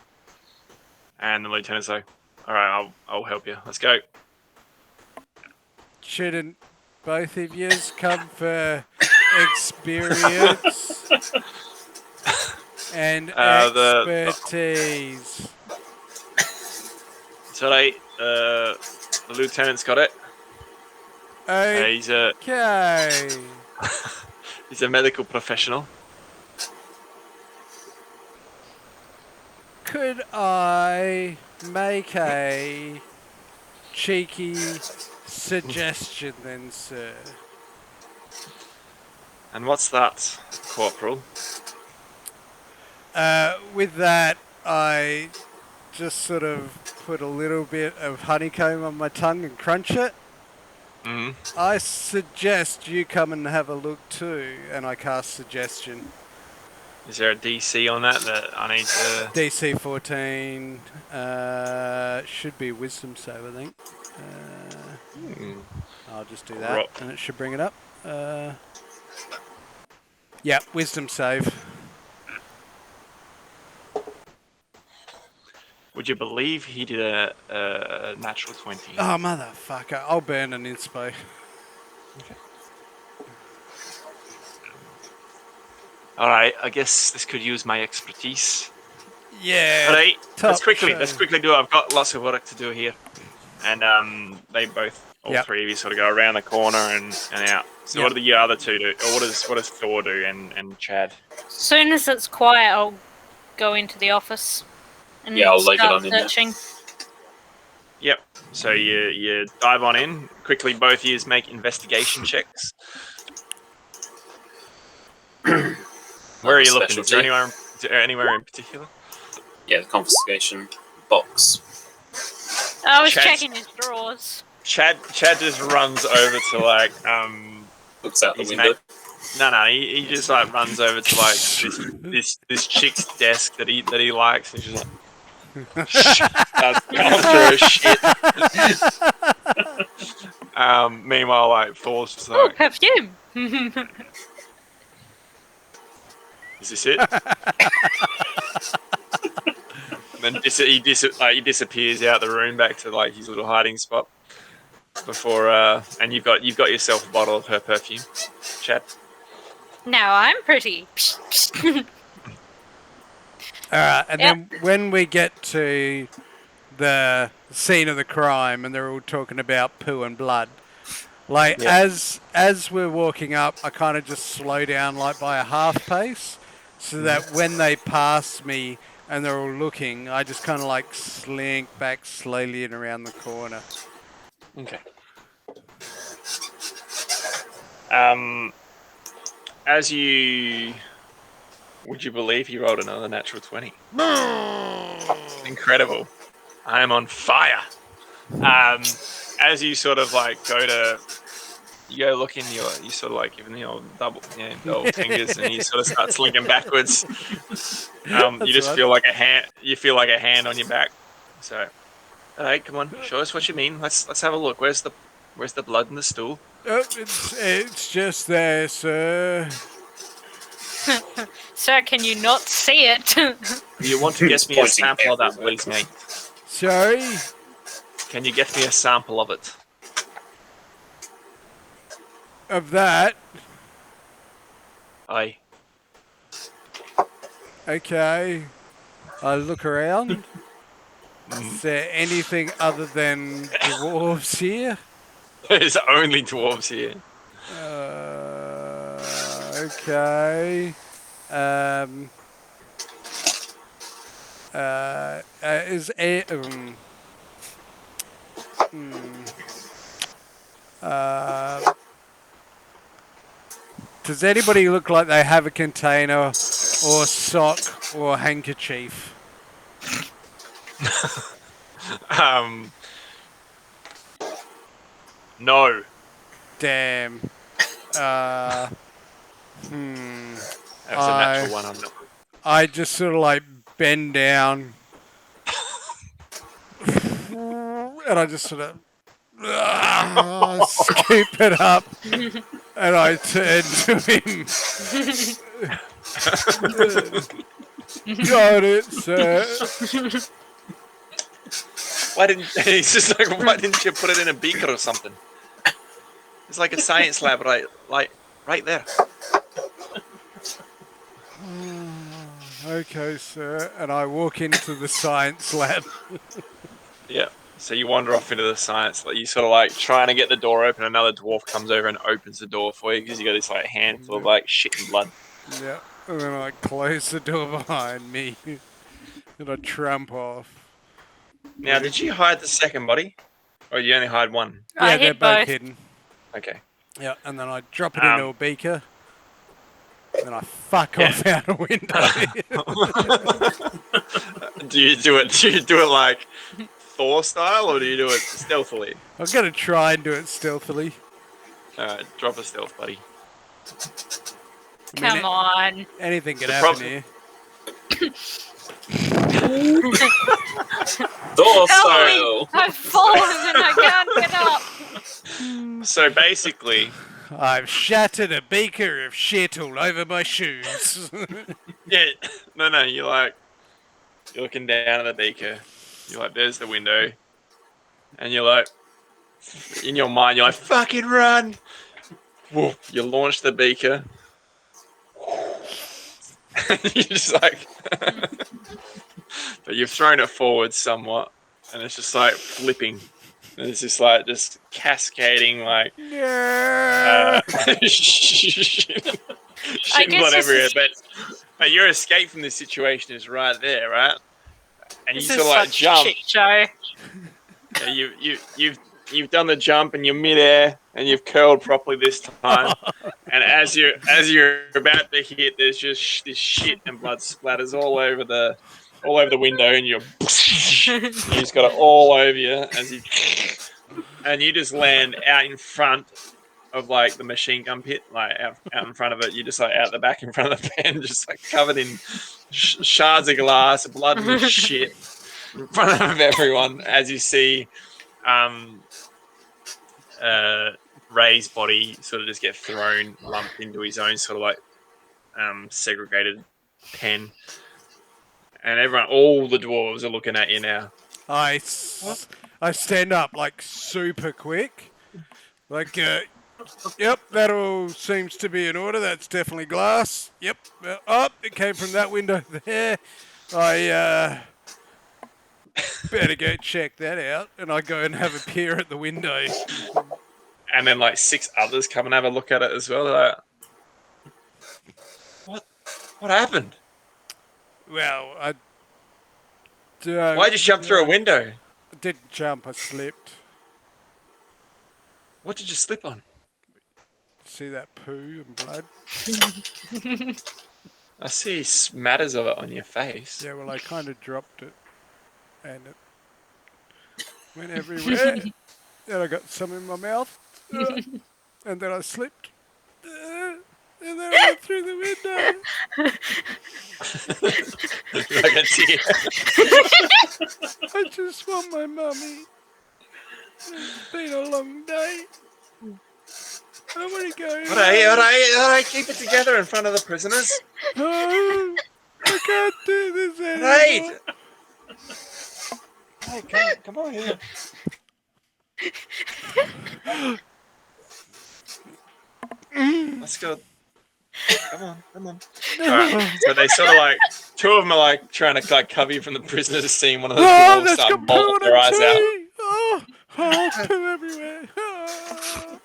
and the lieutenant's like, "Alright, I'll help you. Let's go." Shouldn't both of yous come for experience and expertise? It's alright. The lieutenant's got it. He's Okay. he's a medical professional. Could I make a cheeky suggestion then, sir. And what's that, Corporal? With that, I just sort of put a little bit of honeycomb on my tongue and crunch it. Mm. I suggest you come and have a look too, and I cast suggestion. Is there a DC on that I need to... DC 14 should be a wisdom save, I think. I'll just do that, Rock. and it should bring it up. Yeah, wisdom save. Would you believe he did a natural 20? Oh, motherfucker. I'll burn an inspo. Alright, I guess this could use my expertise. Yeah. Alright, let's top quickly show. do it. I've got lots of work to do here. And they both, all Yep. three of you sort of go around the corner and out. So what do the other two do? Or what does Thor do and Chad? Soon as it's quiet, I'll go into the office and Yeah, I'll leave it start on in there. searching. Yep. So you dive on in. Quickly, both of you make investigation checks. Where are you looking? Is there anywhere in particular? Yeah, the confiscation box. I was Chad's- checking his drawers. Chad just runs over to like Looks out the He's window. No, he just like runs over to like this chick's desk that he likes, and she's like, starts going through her shit. Meanwhile, like Thor's just Oh, like, perfume! is this it? And then he disappears out the room back to like his little hiding spot. Before and you've got yourself a bottle of her perfume, Chad. Now I'm pretty. Alright, and Yeah. then when we get to the scene of the crime and they're all talking about poo and blood, like as we're walking up, I kind of just slow down like by a half pace, so that when they pass me and they're all looking, I just kind of like slink back slowly and around the corner. Okay. As you... Would you believe he rolled another natural 20? Incredible. I am on fire. As you sort of like you go look in you sort of like giving the old double fingers, and you sort of start slinking backwards. You just feel like a hand on your back. So, all right, come on, show us what you mean. Let's have a look. Where's the blood in the stool? Oh, it's just there, sir. Sir, can you not see it? You want to get me a Pointing sample of that, everywhere. please, mate? Sorry? Can you get me a sample of it? Of that? Aye. Okay. I look around. Is there anything other than dwarves here? There's only dwarves here. Okay. Is a does anybody look like they have a container or sock or handkerchief? No. Damn. That was a natural one on the... I just sort of like bend down and I just sort of scoop it up and I turn to him. Got it, sir. He's just like, why didn't you put it in a beaker or something? It's like a science lab right there. Okay, sir. And I walk into the science lab. Yeah. So you wander off into the science, like you sort of like trying to get the door open. Another dwarf comes over and opens the door for you because you got this like handful of like shit and blood. Yeah. And then I close the door behind me and I tramp off. Now, did you hide the second body? Oh, you only hide one. I Yeah, they're hit both both. hidden. Okay. Yeah, and then I drop it into a beaker. And then I fuck Yeah. off out a window. Do you do it? Do you do it like Thor style, or do you do it stealthily? I'm gonna try and do it stealthily. Drop a stealth, buddy. I mean, Come on. anything could The happen problem- here. Door Help me! style. I've fallen and I can't get up. So basically, I've shattered a beaker of shit all over my shoes. yeah, no, you're looking down at the beaker. You're like, there's the window, and you're like, in your mind, you're like, fucking run! Woof. You launch the beaker. You're just like, but you've thrown it forward somewhat, and it's just like flipping. And it's just like just cascading like Yeah. shit I and guess blood this everywhere. is- But your escape from this situation is right there, right? And you This sort is of like such a jump. shit show. Yeah, you've done the jump and you're midair and you've curled properly this time. And as you're about to hit, there's just this shit and blood splatters all over the window, and you just got it all over you and you just land out in front of like the machine gun pit, like out in front of it. You just like out the back in front of the pen, just like covered in shards of glass, blood and shit in front of everyone as you see Ray's body sort of just get thrown, lumped into his own sort of like segregated pen. And everyone, all the dwarves are looking at you now. I stand up like super quick. Like, yep, that all seems to be in order. That's definitely glass. Yep. Oh, it came from that window there. I better go check that out. And I go and have a peer at the window. And then like 6 others come and have a look at it as well. They're like, what happened? Well, I don't. Why'd you jump through a window? I didn't jump, I slipped. What did you slip on? See that poo and blood? I see smatters of it on your face. Yeah, well, I kind of dropped it. And it went everywhere. Then I got some in my mouth. And then I slipped. And then I went through the window. Like a tear. I just want my mummy. It's been a long day. I want to go. All right, keep it together in front of the prisoners. Oh, I can't do this Right. anymore. Hey, come on here. Let's go. Come on. Alright, so they sort of like, 2 of them are like trying to like cover you from the prisoners, seeing one of the Oh, dwarves that's start got poo bolting on their it eyes out. too. Oh, poo everywhere. Oh.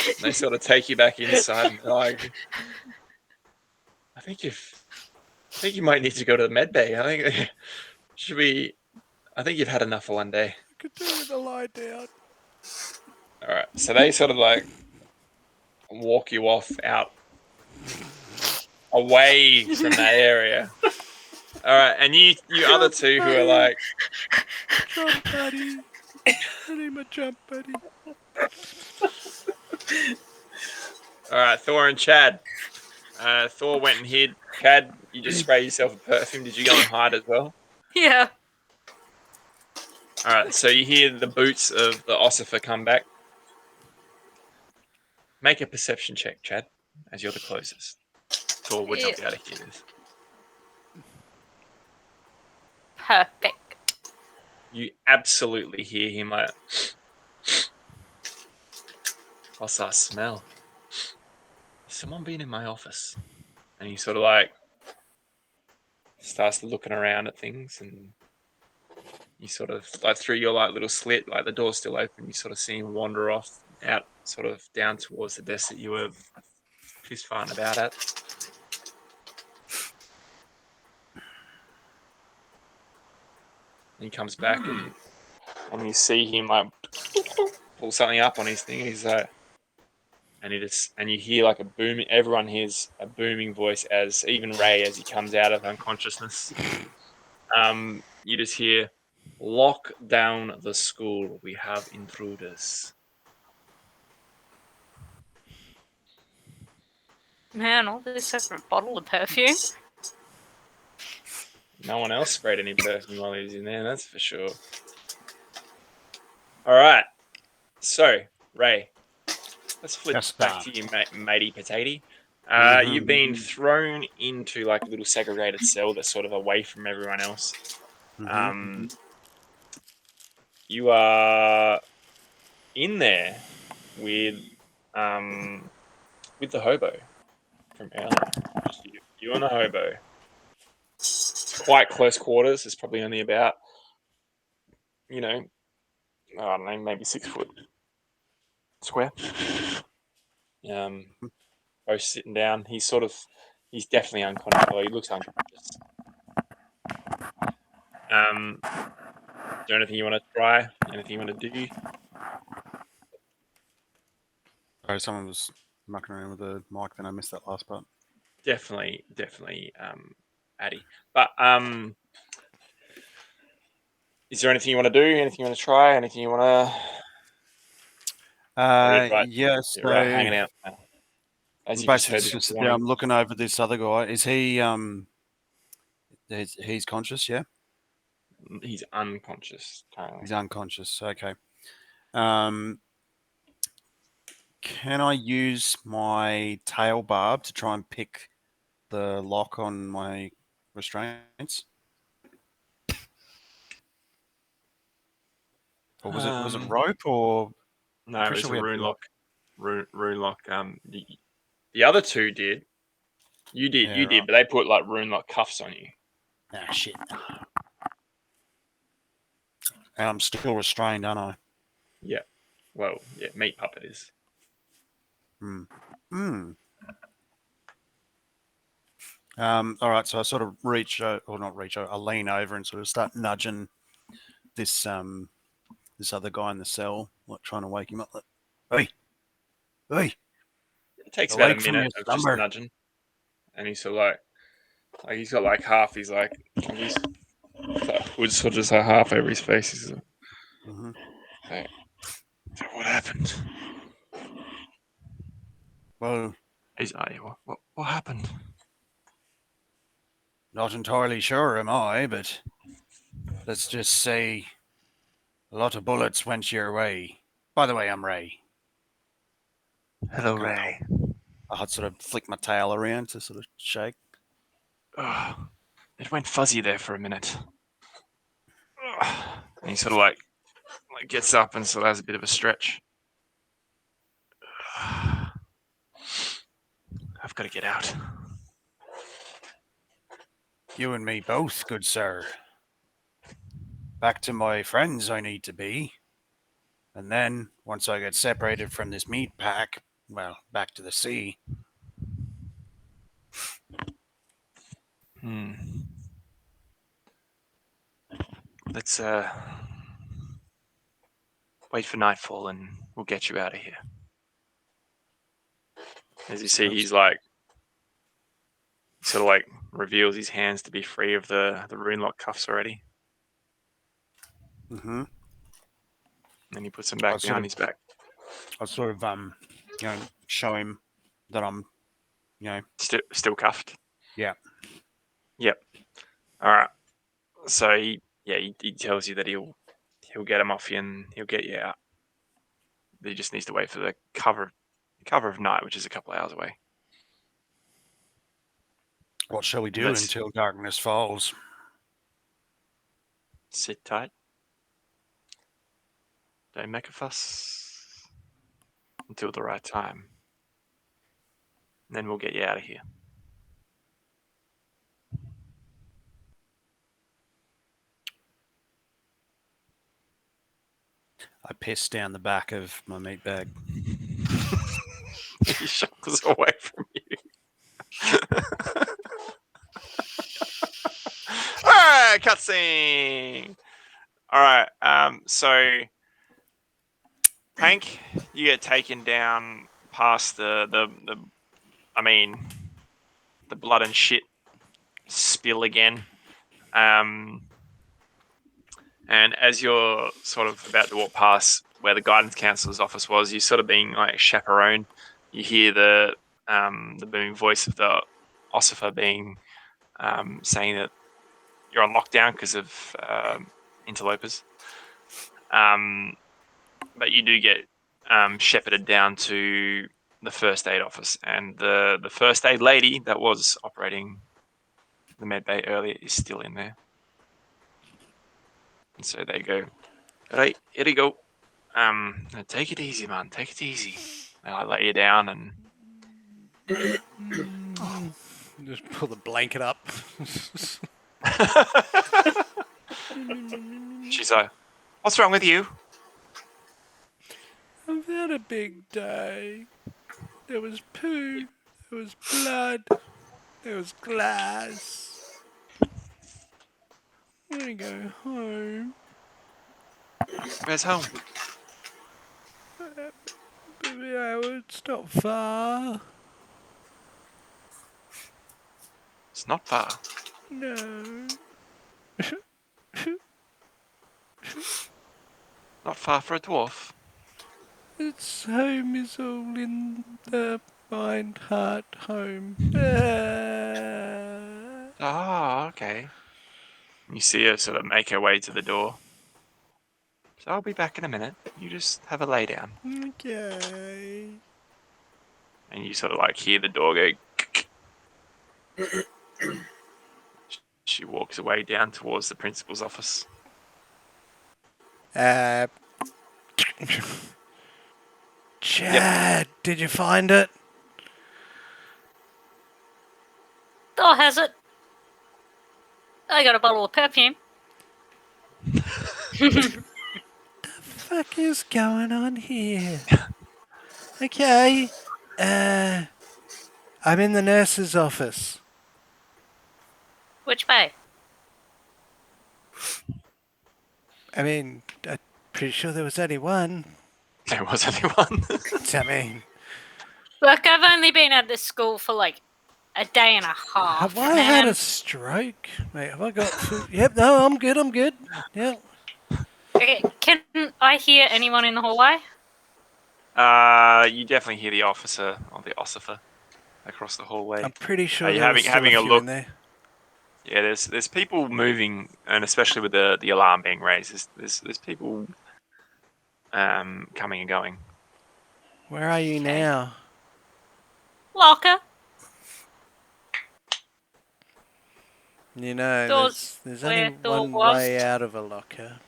And they sort of take you back inside and they're like, I think you might need to go to the med bay. I think you've had enough for one day. Could do with a lie down. Alright, so they sort of like walk you off out away from that area. Alright, and you other 2 who are like, Jump, buddy. I need my jump, buddy. alright, Thor and Chad. Thor went and hid. Chad, you just spray yourself with perfume. Did you go and hide as well? Yeah. Alright, so you hear the boots of the ossifer come back. Make a perception check, Chad, as you're the closest. Thor would not be able to hear this. Perfect. You absolutely hear him like, what's that smell? Has someone been in my office? And he sort of like starts looking around at things, and you sort of like through your like little slit, like the door's still open, you sort of see him wander off out sort of down towards the desk that you were fist farting about at. And he comes back and and you see him like pull something up on his thing. He's like, and you hear like a booming. Everyone hears a booming voice as even Ray, as he comes out of unconsciousness. You just hear, "Lock down the school. We have intruders." Man, all this over a bottle of perfume. No one else sprayed any perfume while he was in there. That's for sure. All right. So, Ray, let's flip Yes, back sir. to you, matey potato. Mhm. You've been thrown into like a little segregated cell that's sort of away from everyone else. Mhm. You are in there with the hobo from earlier. Just you and the hobo. It's quite close quarters. It's probably only about, I don't know, maybe 6 foot square. Both sitting down. He's definitely unconscious. Well, he looks unconscious. Is there anything you want to try? Anything you want to do? Sorry, someone was mucking around with the mic, then I missed that last part. Definitely, Addy. But is there anything you want to do? Anything you want to try? Anything you want to? Right, Yes. you're right, hanging out. As you just Basically, heard this just warning. I'm looking over this other guy. Is he he's conscious? Yeah, He's unconscious currently. he's unconscious. Okay. Can I use my tail barb to try and pick the lock on my restraints? Or was it rope or? No, I'm it pretty was sure a we had rune rope. lock. Rune lock. The other two did. You did, Yeah, right. but they put like rune lock cuffs on you. Ah, shit. And I'm still restrained, aren't I? Yeah. Well, yeah, meat puppet is. All right, so I sort of I lean over and sort of start nudging this this other guy in the cell, like trying to wake him up. Like, hey, It takes about a awake from minute your of just slumber. nudging, and he's sort of like he's got like half. He's like hood sort of just like half over his face. He's like, hey, so what happened? Well, He's like, what happened? not entirely sure, am I? But let's just say a lot of bullets went your way. By the way, I'm Ray. Hello, Come on, Ray. I'd sort of flick my tail around to sort of shake. Oh, it went fuzzy there for a minute. And he sort of like gets up and sort of has a bit of a stretch. I've got to get out. You and me both, good sir. Back to my friends I need to be. And then, once I get separated from this meat pack, well, back to the sea. Let's wait for nightfall and we'll get you out of here. As you see, he's like sort of like reveals his hands to be free of the rune lock cuffs already. Mm-hmm. And he puts them back behind his back. I'll sort of, show him that I'm, Still cuffed. yeah. Yep. All right. So he tells you that he'll get him off you and he'll get you out. He just needs to wait for the cover of night, which is a couple of hours away. What shall we do until darkness falls? Sit tight. Don't make a fuss until the right time. Then we'll get you out of here. I piss down the back of my meat bag. He shuffles away from you. Alright, cutscene. All right. So Hank, you get taken down past the blood and shit spill again. And as you're sort of about to walk past where the guidance counselor's office was, you're sort of being like chaperoned. You hear the booming voice of the ossifer being saying that you're on lockdown because of interlopers. But you do get shepherded down to the first aid office, and the first aid lady that was operating the med bay earlier is still in there. And so they go, right, here you go. Take it easy, man. Take it easy. They'll lay you down and Just pull the blanket up. she's like, "What's wrong with you?" I've had a big day. There was poo. There was blood. There was glass. I'm gonna go home. Where's home? It's not far. It's not far. No. Not far for a dwarf. Its home is all in the mind, heart, home. Ah, okay. You see her sort of make her way to the door. So I'll be back in a minute. You just have a lay down. Okay. And you sort of like hear the door go. She walks away down towards the principal's office. Chad, did you find it? Thor has it. I got a bottle of perfume. Fuck is going on here? Okay. I'm in the nurse's office. Which way? I mean, I'm pretty sure there was only one. There was only one. I mean, Look, I've only been at this school for like a day and a half. have I had a stroke? Mate, have I got food? Yep, no, I'm good. Yep. Okay, can I hear anyone in the hallway? You definitely hear the officer or the ossifer across the hallway. I'm pretty sure Are you there was having still a few look? in there. Yeah, there's people moving, and especially with the alarm being raised, there's people coming and going. Where are you now? Locker. You know, Doors there's where only Thor one was. way out of a locker.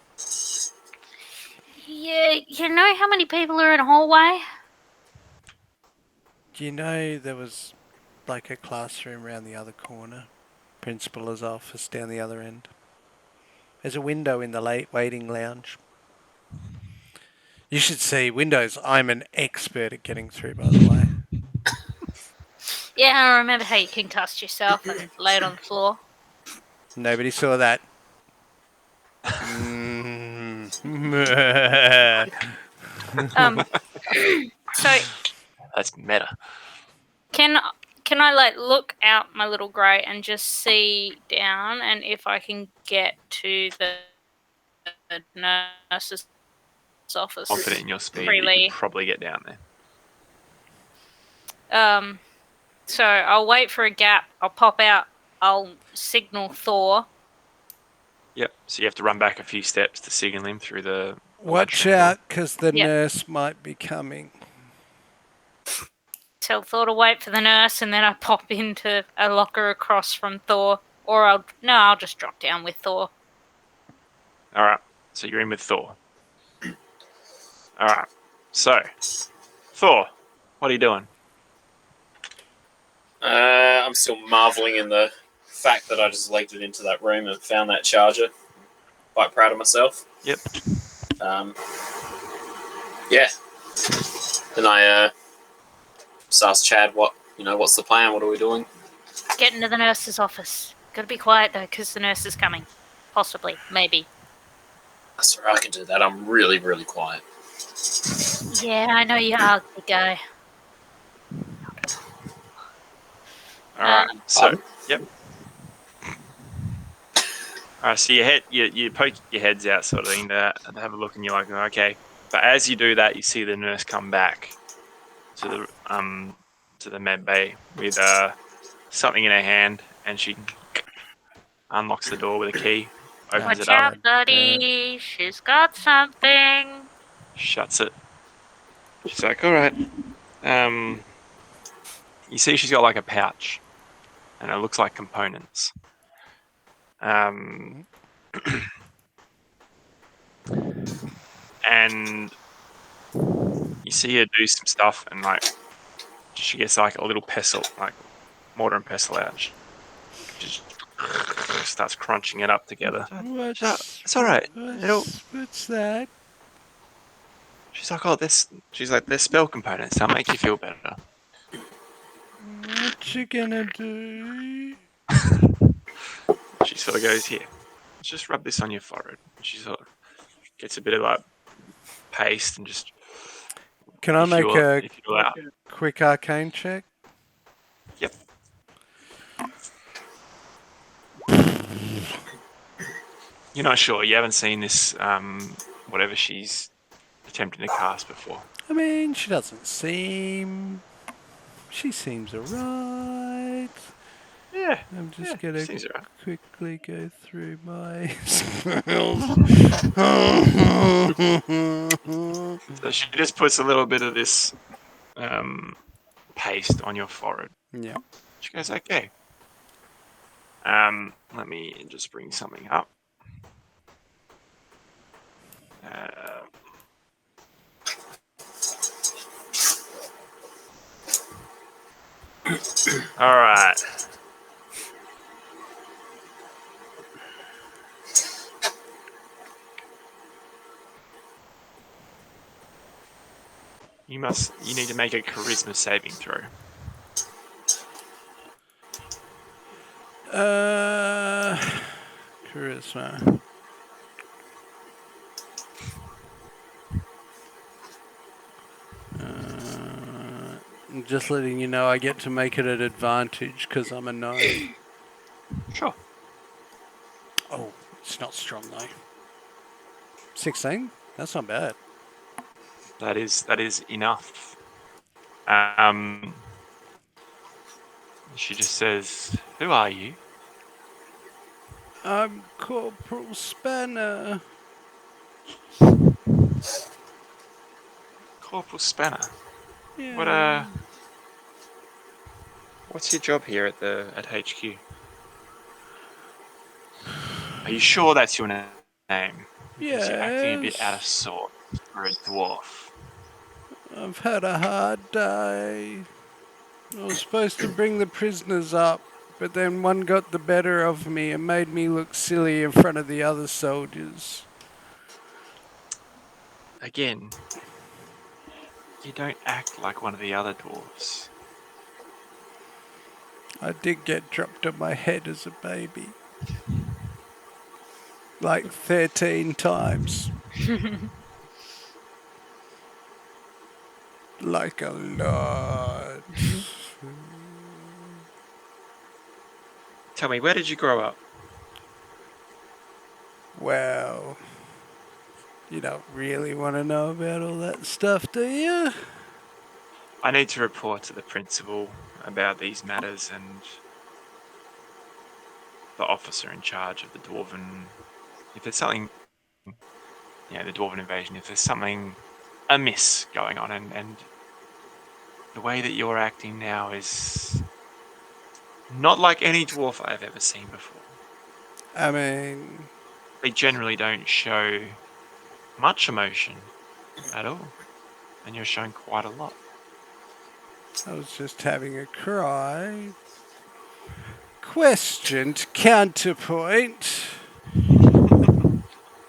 Yeah, you know how many people are in a hallway? Do you know there was like a classroom around the other corner? Principal's office down the other end. There's a window in the late waiting lounge. You should see windows. I'm an expert at getting through, by the way. Yeah, I remember how you concussed yourself and laid on the floor. Nobody saw that. So That's meta. can I like look out my little grate and just see down, and if I can get to the nurse's office? Confident in your speed, freely. you can probably get down there. So I'll wait for a gap. I'll pop out. I'll signal Thor. Yep. So you have to run back a few steps to signal him through the. Watch lunchroom door. out, because the nurse might be coming. Tell Thor to wait for the nurse, and then I pop into a locker across from Thor. Or I'll just drop down with Thor. All right. So you're in with Thor. All right. So, Thor, what are you doing? I'm still marveling in the fact that I just legged it into that room and found that charger. Quite proud of myself. Yep. Yeah. Then I just asked Chad, what's the plan? What are we doing? Get into the nurse's office. Gotta be quiet though, because the nurse is coming. Possibly. Maybe. Sorry, I can do that. I'm really, really quiet. Yeah, I know you are, good guy. All right. So, Pardon? yep. All right. So you poke your heads out, sort of thing, to have a look, and you're like, okay. But as you do that, you see the nurse come back to the med bay with something in her hand, and she unlocks the door with a key, opens Watch it up, out, buddy. She's got something. shuts it. She's like, all right. You see, she's got like a pouch, and it looks like components. And you see her do some stuff, and like she gets like a little pestle, like mortar and pestle out. She just starts crunching it up together. It's all right. What's that? She's like, oh, this. She's like, they're spell components. That'll make you feel better. What you gonna do? She sort of goes, here, let's just rub this on your forehead. And she sort of gets a bit of like paste and just. Can I make a if you're out. quick arcane check? Yep. You're not sure. You haven't seen this, whatever she's attempting to cast before. I mean, she doesn't seem. She seems alright. Yeah. I'm just yeah, gonna seems alright. quickly go through my spells. So she just puts a little bit of this paste on your forehead. Yeah. She goes, okay. Let me just bring something up. All right. You need to make a charisma saving throw. Charisma. I'm just letting you know I get to make it at advantage because I'm a gnome. Sure. Oh, it's not strong though. 16? That's not bad. That is enough. She just says, "Who are you?" I'm Corporal Spanner. Corporal Spanner. Yeah. What's your job here at HQ? Are you sure that's your name? Because you're acting a bit out of sorts for a dwarf. I've had a hard day. I was supposed to bring the prisoners up, but then one got the better of me and made me look silly in front of the other soldiers. Again, you don't act like one of the other dwarves. I did get dropped on my head as a baby. Like 13 times. Like a lot. Tell me, where did you grow up? Well, you don't really want to know about all that stuff, do you? I need to report to the principal about these matters and the officer in charge of the dwarven. If there's something, the dwarven invasion, if there's something amiss going on, and the way that you're acting now is not like any dwarf I've ever seen before. I mean, They generally don't show much emotion at all, and you're showing quite a lot. I was just having a cry. Question to counterpoint.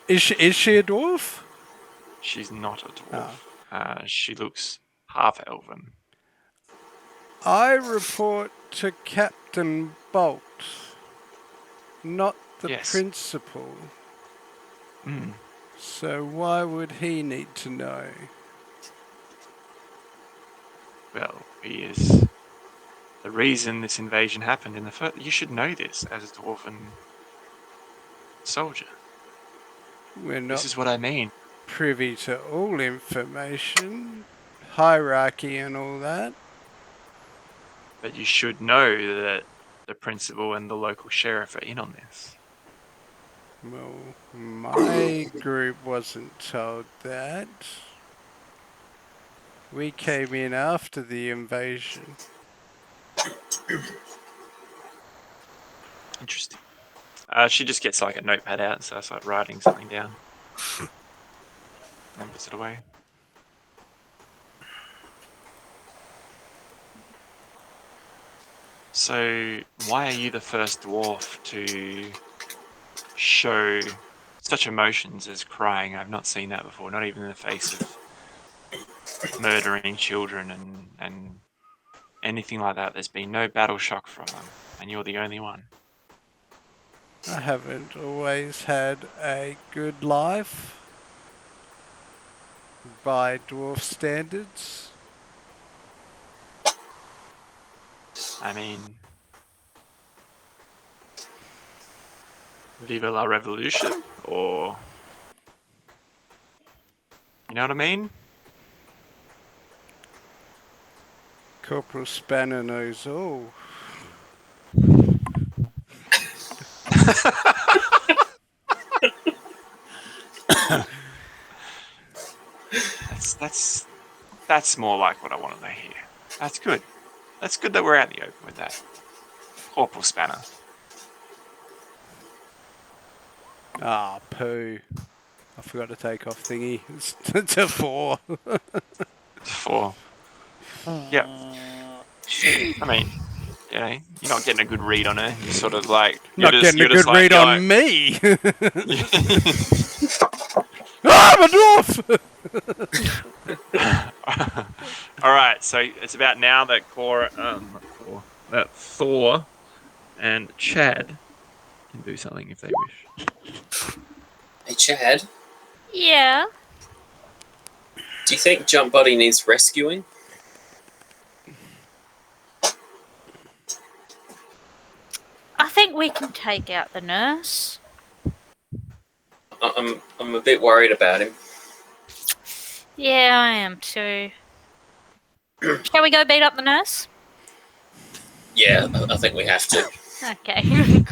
Is she a dwarf? She's not a dwarf. She looks half elven. I report to Captain Bolt, not the Yes. principal. Mm. So why would he need to know? Well, he is the reason this invasion happened in the first. You should know this as a dwarven soldier. We're This not is what I mean. privy to all information, hierarchy and all that. But you should know that the principal and the local sheriff are in on this. Well, my group wasn't told that. We came in after the invasion. Interesting. She just gets like a notepad out and starts like writing something down. And puts it away. So, why are you the first dwarf to show such emotions as crying? I've not seen that before, not even in the face of murdering children and anything like that. There's been no battle shock from them, and you're the only one. I haven't always had a good life by dwarf standards. I mean, Viva la Revolution, or you know what I mean? Corporal Spanner knows all. That's more like what I want to know here. That's good. That's good that we're out in the open with that. Corporal Spanner. Ah, poo. I forgot to take off thingy. It's a 4. 4. Yep. I mean, you know, you're not getting a good read on her. You're sort of like Not getting a good read on me. I'm a dwarf. All right, so it's about now that that Thor and Chad can do something if they wish. Hey, Chad, Yeah. do you think Jump Buddy needs rescuing? I think we can take out the nurse. I'm a bit worried about him. Yeah, I am too. Shall we go beat up the nurse? Yeah, I think we have to. Okay.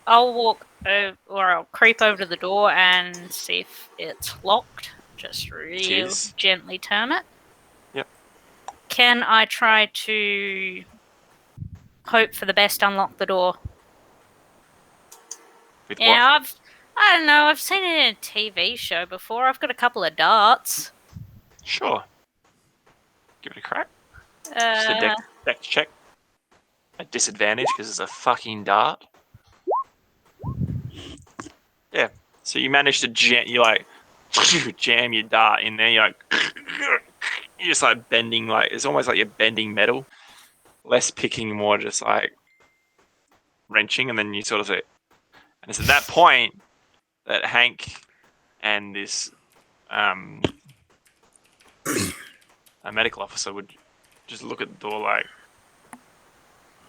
I'll walk over, or I'll creep over to the door and see if it's locked. Just real is. gently turn it. Yep. Can I try to hope for the best, unlock the door? With Yeah, what? I don't know. I've seen it in a TV show before. I've got a couple of darts. Sure. Give it a crack. Just a dex check. At disadvantage because it's a fucking dart. Yeah. So you manage to jam your dart in there. You're just like bending, like it's almost like you're bending metal. Less picking, more just like wrenching, and then you sort of say, and it's at that point that Hank and this a medical officer would just look at the door like,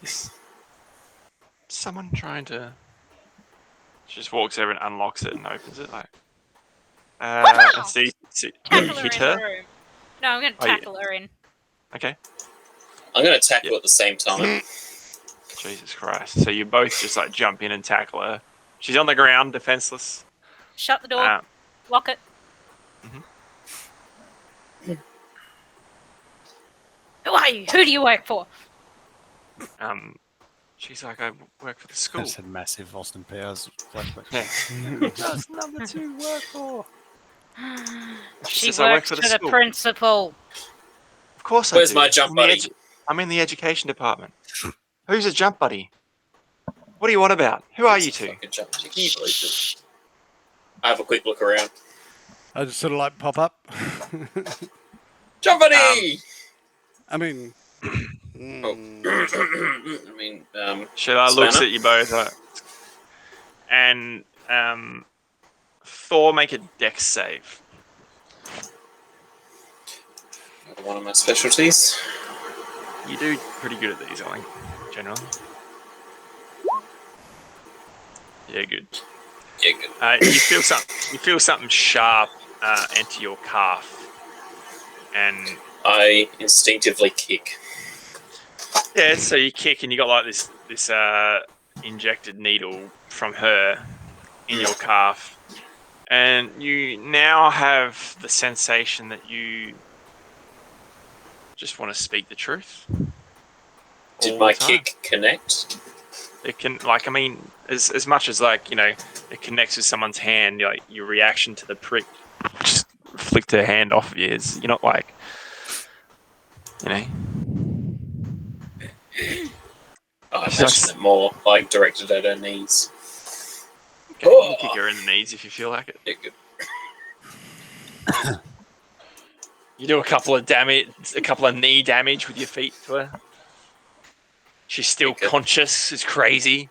is someone trying to? She just walks over and unlocks it and opens it like. And see Tackle her hit in her. the room. No, I'm going to tackle her in. Okay. I'm going to tackle at the same time. Jesus Christ. So you both just like jump in and tackle her. She's on the ground, defenseless. Shut the door. Lock it. Who are you? Who do you work for? She's like, I work for the school. I said massive Austin Powers flashback. Yeah. Does number 2 work for? She says, I work works for for the the school. principal. Of course I Where's do. my jump buddy? I'm in the education department. Who's a jump buddy? What do you want about? Who are you two? Fucking jump. Can you believe it? I have a quick look around. I just sort of like pop up. Jump buddy! I mean, I mean, She looks Spanner? at you both, and Thor make a dex save. Another one of my specialties. You do pretty good at these, I think, generally. Yeah, good. Yeah, good. You feel something sharp enter your calf, and I instinctively kick. yeah, so you kick and you got like this injected needle from her in your calf, and you now have the sensation that you just want to speak the truth. Did all my the time. kick connect? It can, like, I mean, as much as, like, you know, it connects with someone's hand, like, your reaction to the prick, just flicked her hand off of you. You're not like, you know. I So imagine it more like directed at her knees. Okay, you can kick her in the knees if you feel like it. Yeah, good. You do a couple of knee damage with your feet to her. She's still Okay. conscious. It's crazy.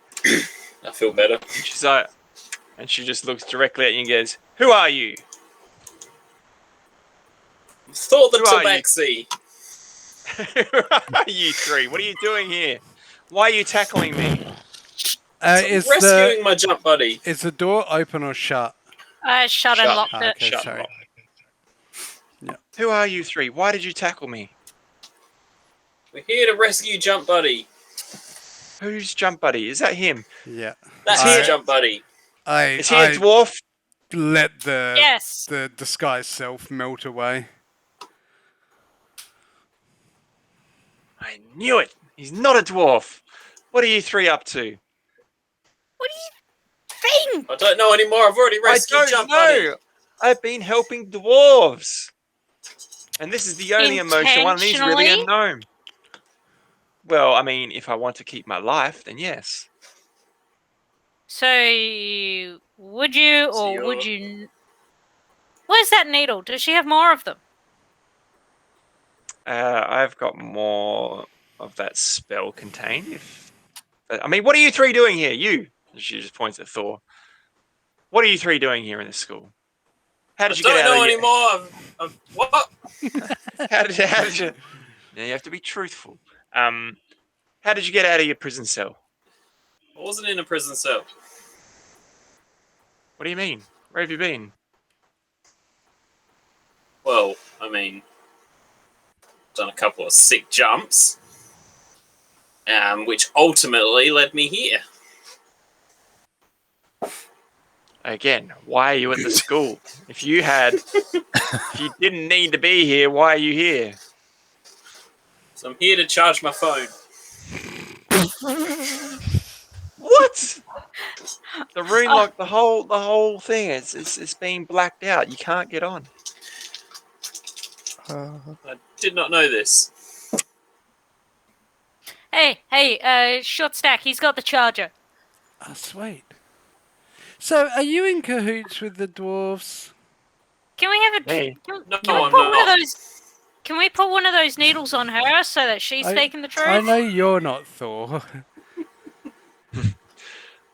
I feel better. And she's like, and she just looks directly at you and goes, "Who are you?" Thought the Who are you? tabaxi. Who are you three? What are you doing here? Why are you tackling me? Is Rescuing my jump buddy. Is the door open or shut? I shut and locked it. Okay, Shut sorry. lock. Who are you three? Why did you tackle me? We're here to rescue jump buddy. Who's Jump Buddy? Is that him? Yeah. That's I- jump buddy. Is he a dwarf? let the Yes. the disguise self melt away. I knew it. He's not a dwarf. What are you three up to? What do you think? I don't know anymore. I've already rescued I don't jump know. buddy. I've been helping dwarves. And this is the only emotional one, and he's really a Intentionally? gnome. Well, I mean, if I want to keep my life, then yes. So, would you So or you're- would you? Where's that needle? Does she have more of them? I've got more of that spell contained. I mean, what are you three doing here? You. She just points at Thor. What are you three doing here in this school? How I did you don't get out know of your... anymore. What? How did you... Now you have to be truthful. How did you get out of your prison cell? I wasn't in a prison cell. What do you mean? Where have you been? Well, I mean, done a couple of sick jumps, which ultimately led me here. Again, why are you at the school? If you didn't need to be here, why are you here? So I'm here to charge my phone. What? The rune lock, the whole thing, it's being blacked out. You can't get on. I did not know this. Hey, short stack. He's got the charger. Oh, sweet. So, are you in cahoots with the dwarves? Can we have a? Hey. Can, No, can we I'm put one of not. those? Can we put one of those needles on her so that she's speaking the truth? I know you're not Thor.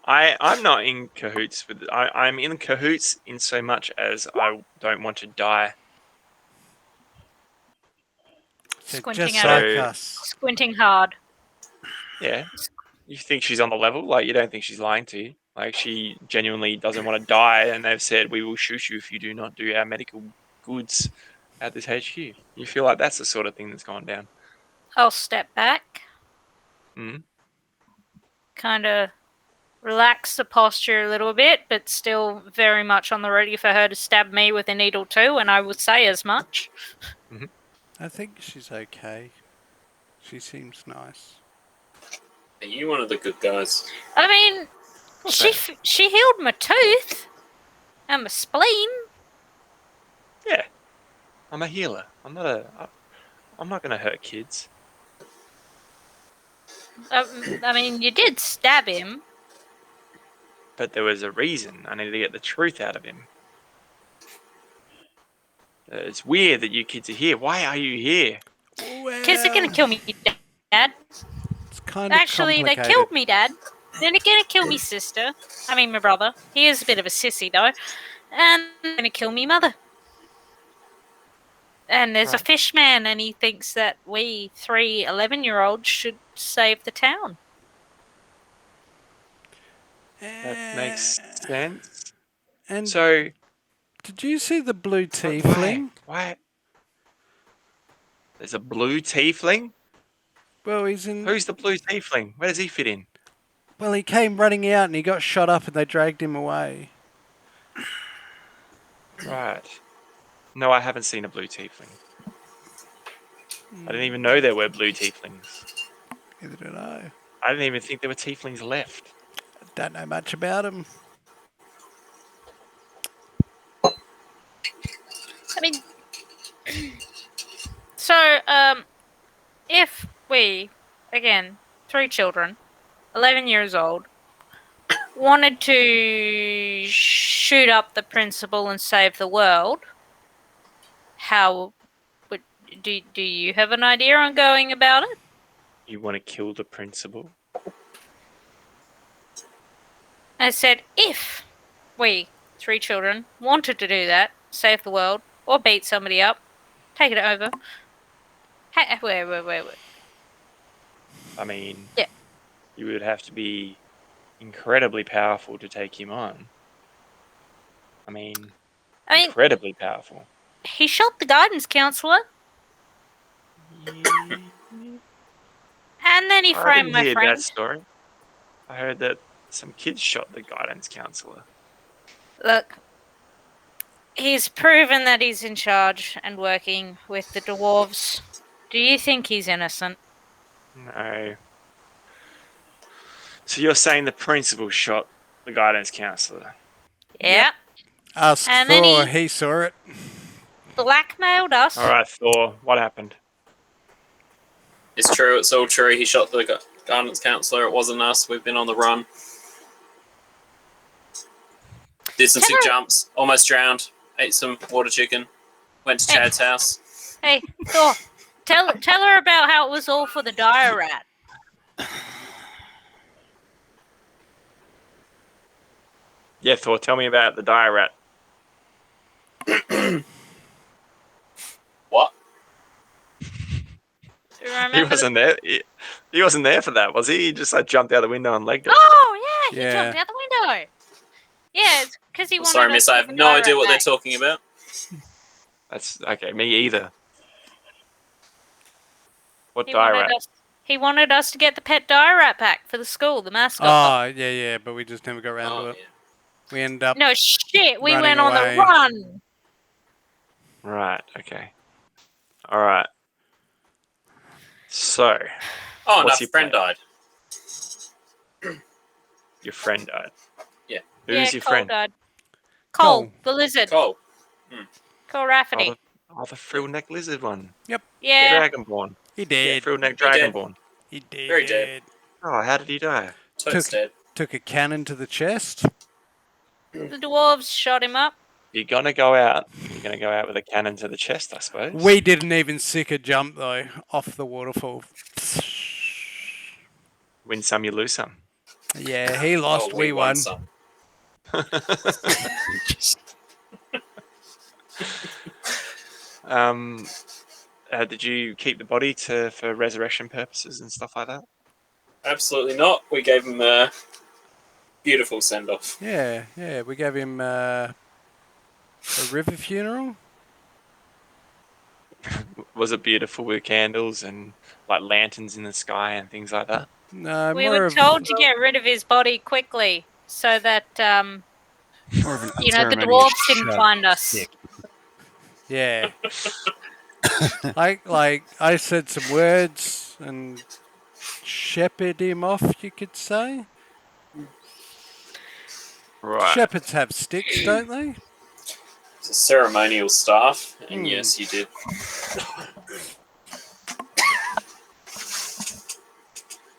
I'm not in cahoots with. I'm in cahoots in so much as I don't want to die. So Squinting just at her. like us. Squinting hard. Yeah. You think she's on the level? Like, you don't think she's lying to you? Like, she genuinely doesn't want to die, and they've said, "We will shoot you if you do not do our medical goods at this HQ." You feel like that's the sort of thing that's gone down. I'll step back. Mm. Kind of relax the posture a little bit, but still very much on the ready for her to stab me with a needle too, and I would say as much. I think she's okay. She seems nice. Are you one of the good guys? I mean, Okay. she healed my tooth and my spleen. Yeah. I'm a healer. I'm not going to hurt kids. I mean, you did stab him. But there was a reason. I needed to get the truth out of him. It's weird that you kids are here. Why are you here? Kids are gonna kill me, Dad. It's kind of Actually, they complicated. killed me, Dad. They're gonna kill me, sister. I mean, my brother. He is a bit of a sissy, though. and they're going to kill me mother. And there's a Right. fish man, and he thinks that we 3 11-year-olds should save the town. That makes sense. And So did you see the blue but tiefling? Why? There's a blue tiefling. Well, he's in. Who's the blue tiefling? Where does he fit in? Well, he came running out and he got shot up, and they dragged him away. Right. No, I haven't seen a blue tiefling. I didn't even know there were blue tieflings. Neither did I. I didn't even think there were tieflings left. Don't know much about him. I mean, so, if we, again, 3 children, 11 years old, wanted to shoot up the principal and save the world, how would do you have an idea on going about it? You want to kill the principal? I said, if we, 3 children, wanted to do that, save the world, or beat somebody up, take it over. Hey, wait. I mean, Yeah. you would have to be incredibly powerful to take him on. I mean, incredibly powerful. He shot the guidance counselor, and then he I framed didn't my hear friend. that story. I heard that some kids shot the guidance counselor. Look, he's proven that he's in charge and working with the dwarves. Do you think he's innocent? No. So you're saying the principal shot the guidance counselor? Yeah. Asked And then Thor, he- he saw it. Blackmailed us. All right, Thor. What happened? It's true. It's all true. He shot the guidance counselor. It wasn't us. We've been on the run. Did some sick jumps. Almost drowned. Ate some water chicken. Went to Chad's house. Hey, Thor, tell her about how it was all for the dire rat. Yeah, Thor. Tell me about the dire rat. What? Do you remember? He wasn't there. He wasn't there for that, was he? He just jumped out the window and legged it. Oh, yeah, he Yeah. jumped out the window. Yeah, it's because he wanted Sorry, us miss. to I get have the no dire idea rat what they're back. talking about. That's okay. Me either. What He dire wanted rat? us. He wanted us to get the pet dire rat back for the school, the mascot. Oh, yeah, but we just never got around to Oh, it. yeah. We ended up. No shit, we running went on away. the run. Right. Okay. All right. So, Oh, What's no, your friend plan? died. your friend died. Yeah. Who's Yeah, your Cole friend? died. Cole, Cole. the lizard. Cole. Cole Rafferty. The frill neck lizard one. Yeah. Dragonborn. He did. Frill neck He did. dragonborn. He did. Very dead. Oh, how did he die? Toad's dead. Took a cannon to the chest. The dwarves shot him up. You're gonna go out. You're gonna go out with a cannon to the chest, I suppose. We didn't even sick a jump though off the waterfall. Win some, you lose some. Yeah, he lost. Oh, we won. some. Did you keep the body for resurrection purposes and stuff like that? Absolutely not. We gave him a beautiful send off. Yeah. We gave him a river funeral. Was it beautiful with candles and like lanterns in the sky and things like that? No, We more were of told to get rid of his body quickly so that More of an the unceremonious dwarves didn't shove find us. stick. yeah. like I said some words and shepherded him off. You could say. Right. Shepherds have sticks, don't they? It's a ceremonial staff, and yes, you did.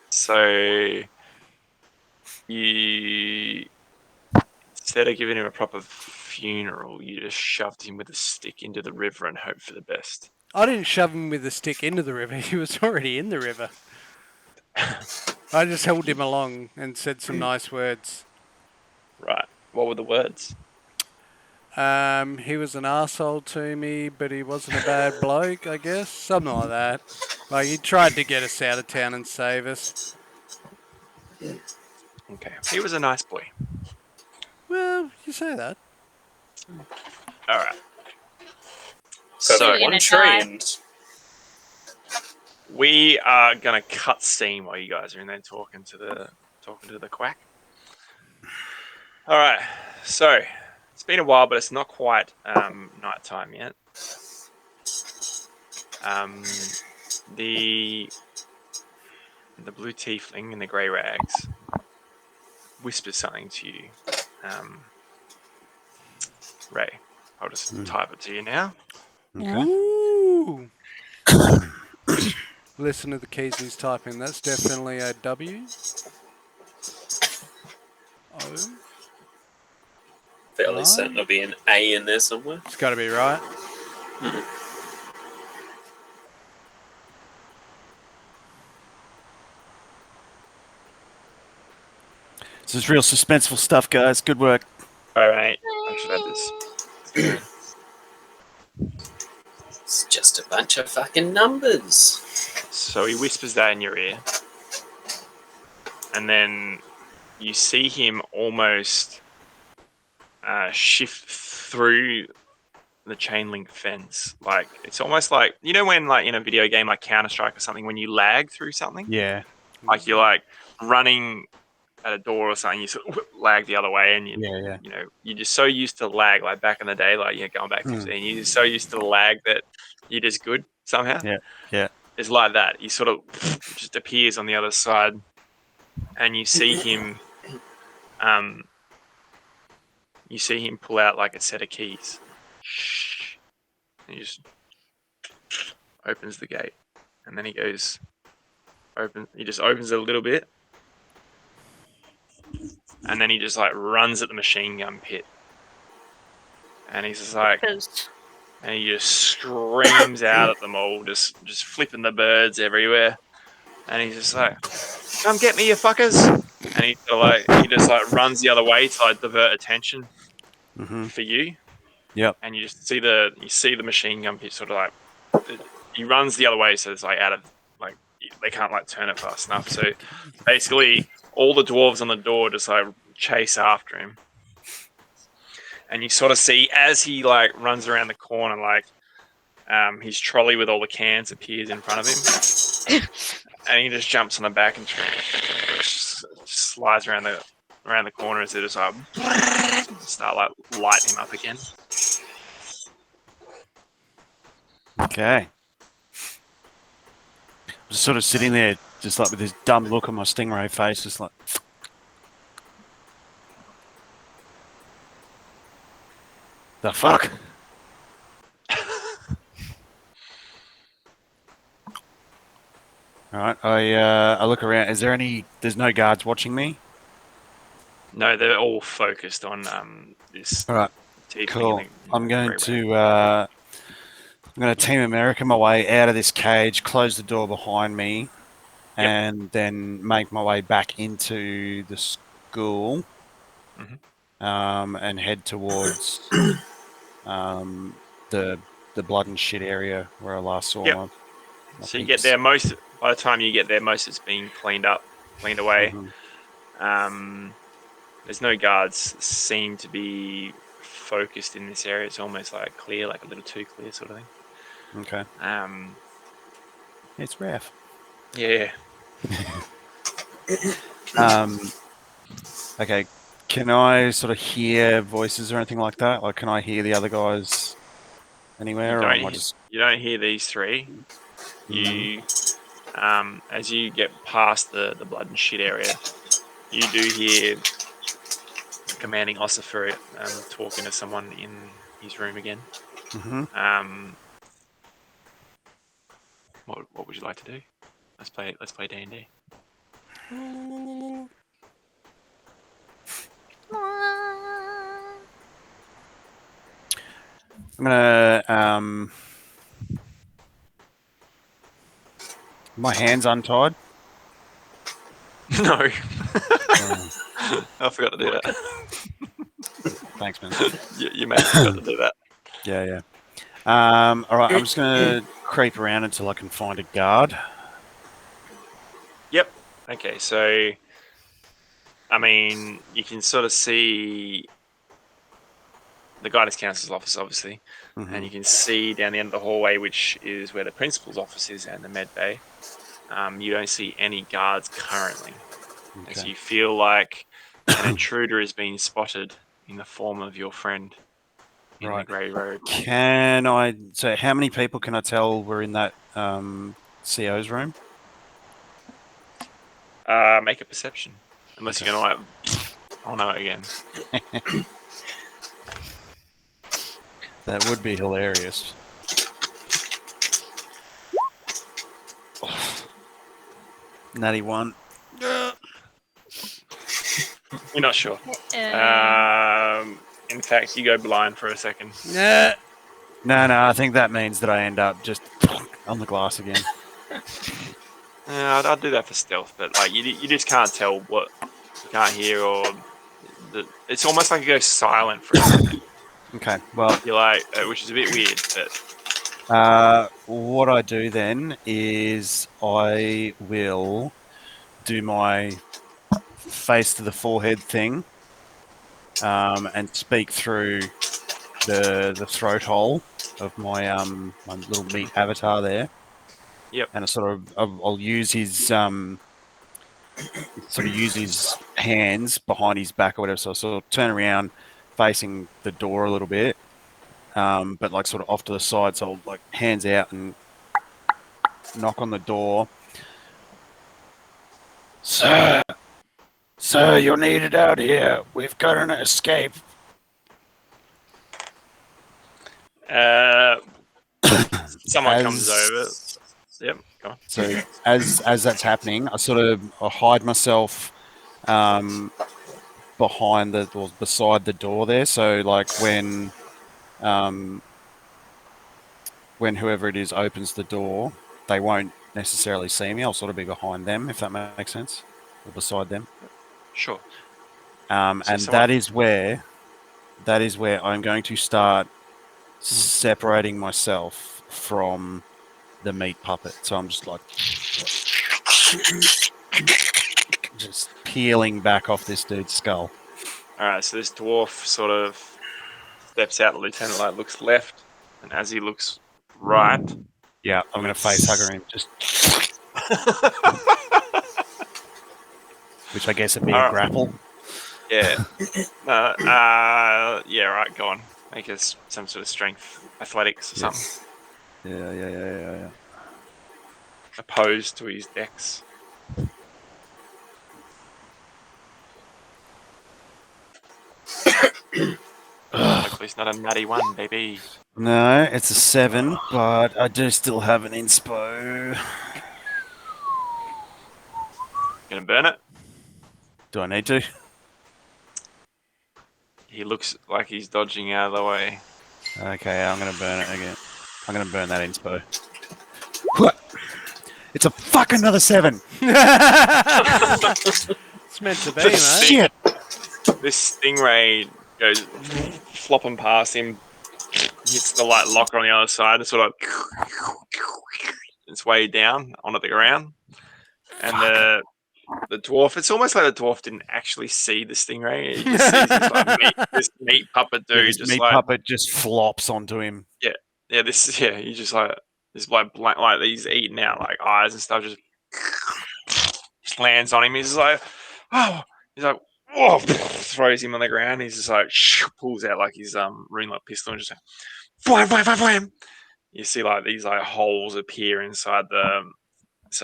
So you, instead of giving him a proper funeral, you just shoved him with a stick into the river and hoped for the best. I didn't shove him with a stick into the river. He was already in the river. I just held him along and said some nice words. Right. What were the words? He was an arsehole to me, but he wasn't a bad bloke, I guess. Something like that. Like, he tried to get us out of town and save us. Okay. He was a nice boy. Well, you say that. All right. So So You're one gonna tree die. and we are gonna cut scene while you guys are in there talking to the quack. All right. So it's been a while, but it's not quite night time yet. The blue tiefling in the grey rags whispers something to you. Ray, I'll just type it to you now. Okay. Ooh. Listen to the keys he's typing. That's definitely a W. O. fairly Right. certain there'll be an A in there somewhere. It's got to be right. This is real suspenseful stuff, guys. Good work. All right. I should have this. It's just a bunch of fucking numbers. So he whispers that in your ear. And then you see him almost shift through the chain link fence. Like, it's almost like, you know, when, like, in a video game like Counter-Strike or something, when you lag through something? Yeah. Like, you're, like, running at a door or something, you sort of lag the other way, and you know, you're just so used to lag, like back in the day, like, you're going back 15, you're just so used to the lag that you're just good somehow. Yeah. It's like that. He sort of just appears on the other side, and you see him pull out like a set of keys. Shh. And he just opens the gate, and then he just opens it a little bit, and then he just like runs at the machine gun pit, and he's just like, and he just screams out at them all, just flipping the birds everywhere, and he's just like, "Come get me, you fuckers!" And he just runs the other way to like divert attention for you. Yep. And you just see the machine gun pit sort of like, he runs the other way, so it's like out of, like, they can't like turn it fast enough. So basically, all the dwarves on the door just like chase after him, and you sort of see as he like runs around the corner, like his trolley with all the cans appears in front of him, and he just jumps on the back and just slides around the corner as they just like start like lighting him up again. Okay. Just sort of sitting there, just like with this dumb look on my stingray face, just like. The fuck? All right, I look around. There's no guards watching me? No, they're all focused on this. All right, cool. I'm going to Team America my way out of this cage, close the door behind me, and then make my way back into the school, and head towards the blood and shit area where I last saw my So you get there, by the time you get there, most of it's been cleaned away. There's no guards seem to be focused in this area. It's almost like clear, like a little too clear sort of thing. Okay. It's Raph. Yeah. Okay. Can I sort of hear voices or anything like that? Like, can I hear the other guys anywhere? You don't hear these three. You, as you get past the blood and shit area, you do hear the commanding officer talking to someone in his room again. What would you like to do? Let's play D&D. I'm gonna my hands untied. No. I forgot to do that. Thanks, man. You may have got to do that. Yeah. All right, I'm just going to creep around until I can find a guard. Yep. Okay, so I mean, you can sort of see the guidance council's office, obviously, and you can see down the end of the hallway, which is where the principal's office is and the med bay. You don't see any guards currently, and so you feel like an intruder is being spotted in the form of your friend in the grey robe. Can I? So, how many people can I tell were in that CO's room? Make a perception, unless you're gonna like. Oh no! Again. That would be hilarious. Natty 1. You're not sure. In fact, you go blind for a second. Yeah. No, I think that means that I end up just on the glass again. I'd do that for stealth, but like you just can't tell what you can't hear, or it's almost like it goes silent for a second. Okay, well, You're like, which is a bit weird, but what I do then is I will do my face to the forehead thing, and speak through the throat hole of my my little meat avatar there. Yep. And I'll use his sort of use his hands behind his back or whatever. So I'll sort of turn around, facing the door a little bit, but like sort of off to the side. So I'll like hands out and knock on the door. Sir, you're needed out here. We've got an escape. Someone comes over. Yep, go on. So as that's happening, I hide myself behind beside the door there. So like when whoever it is opens the door, they won't necessarily see me. I'll sort of be behind them, if that makes sense, or beside them. Sure. And that is where I'm going to start separating myself from the meat puppet. So I'm just like just peeling back off this dude's skull. All right, so this dwarf sort of steps out. The lieutenant light looks left, and as he looks right, yeah, I'm going to face hugger him. Just which I guess would be a grapple. Yeah. Yeah. Right. Go on. Make us some sort of strength, athletics, or something. Yeah. Opposed to his dex. Hopefully it's not a nutty one, baby. No, it's a 7, but I do still have an inspo. Gonna burn it? Do I need to? He looks like he's dodging out of the way. Okay, I'm going to burn it again. I'm going to burn that inspo. What? It's a fuck another 7. It's meant to be, mate. Shit. This stingray goes flopping past him, hits the light locker on the other side, and sort of its way down onto the ground. And the dwarf, it's almost like the dwarf didn't actually see the stingray. He just sees this meat puppet dude. This meat puppet just flops onto him. Yeah, he just like this like blank, like he's eating out like eyes and stuff, just lands on him. He's just like, oh, he's like, whoa, throws him on the ground. He's just like pulls out like his ringlock pistol and just like, wham. You see like these like holes appear inside the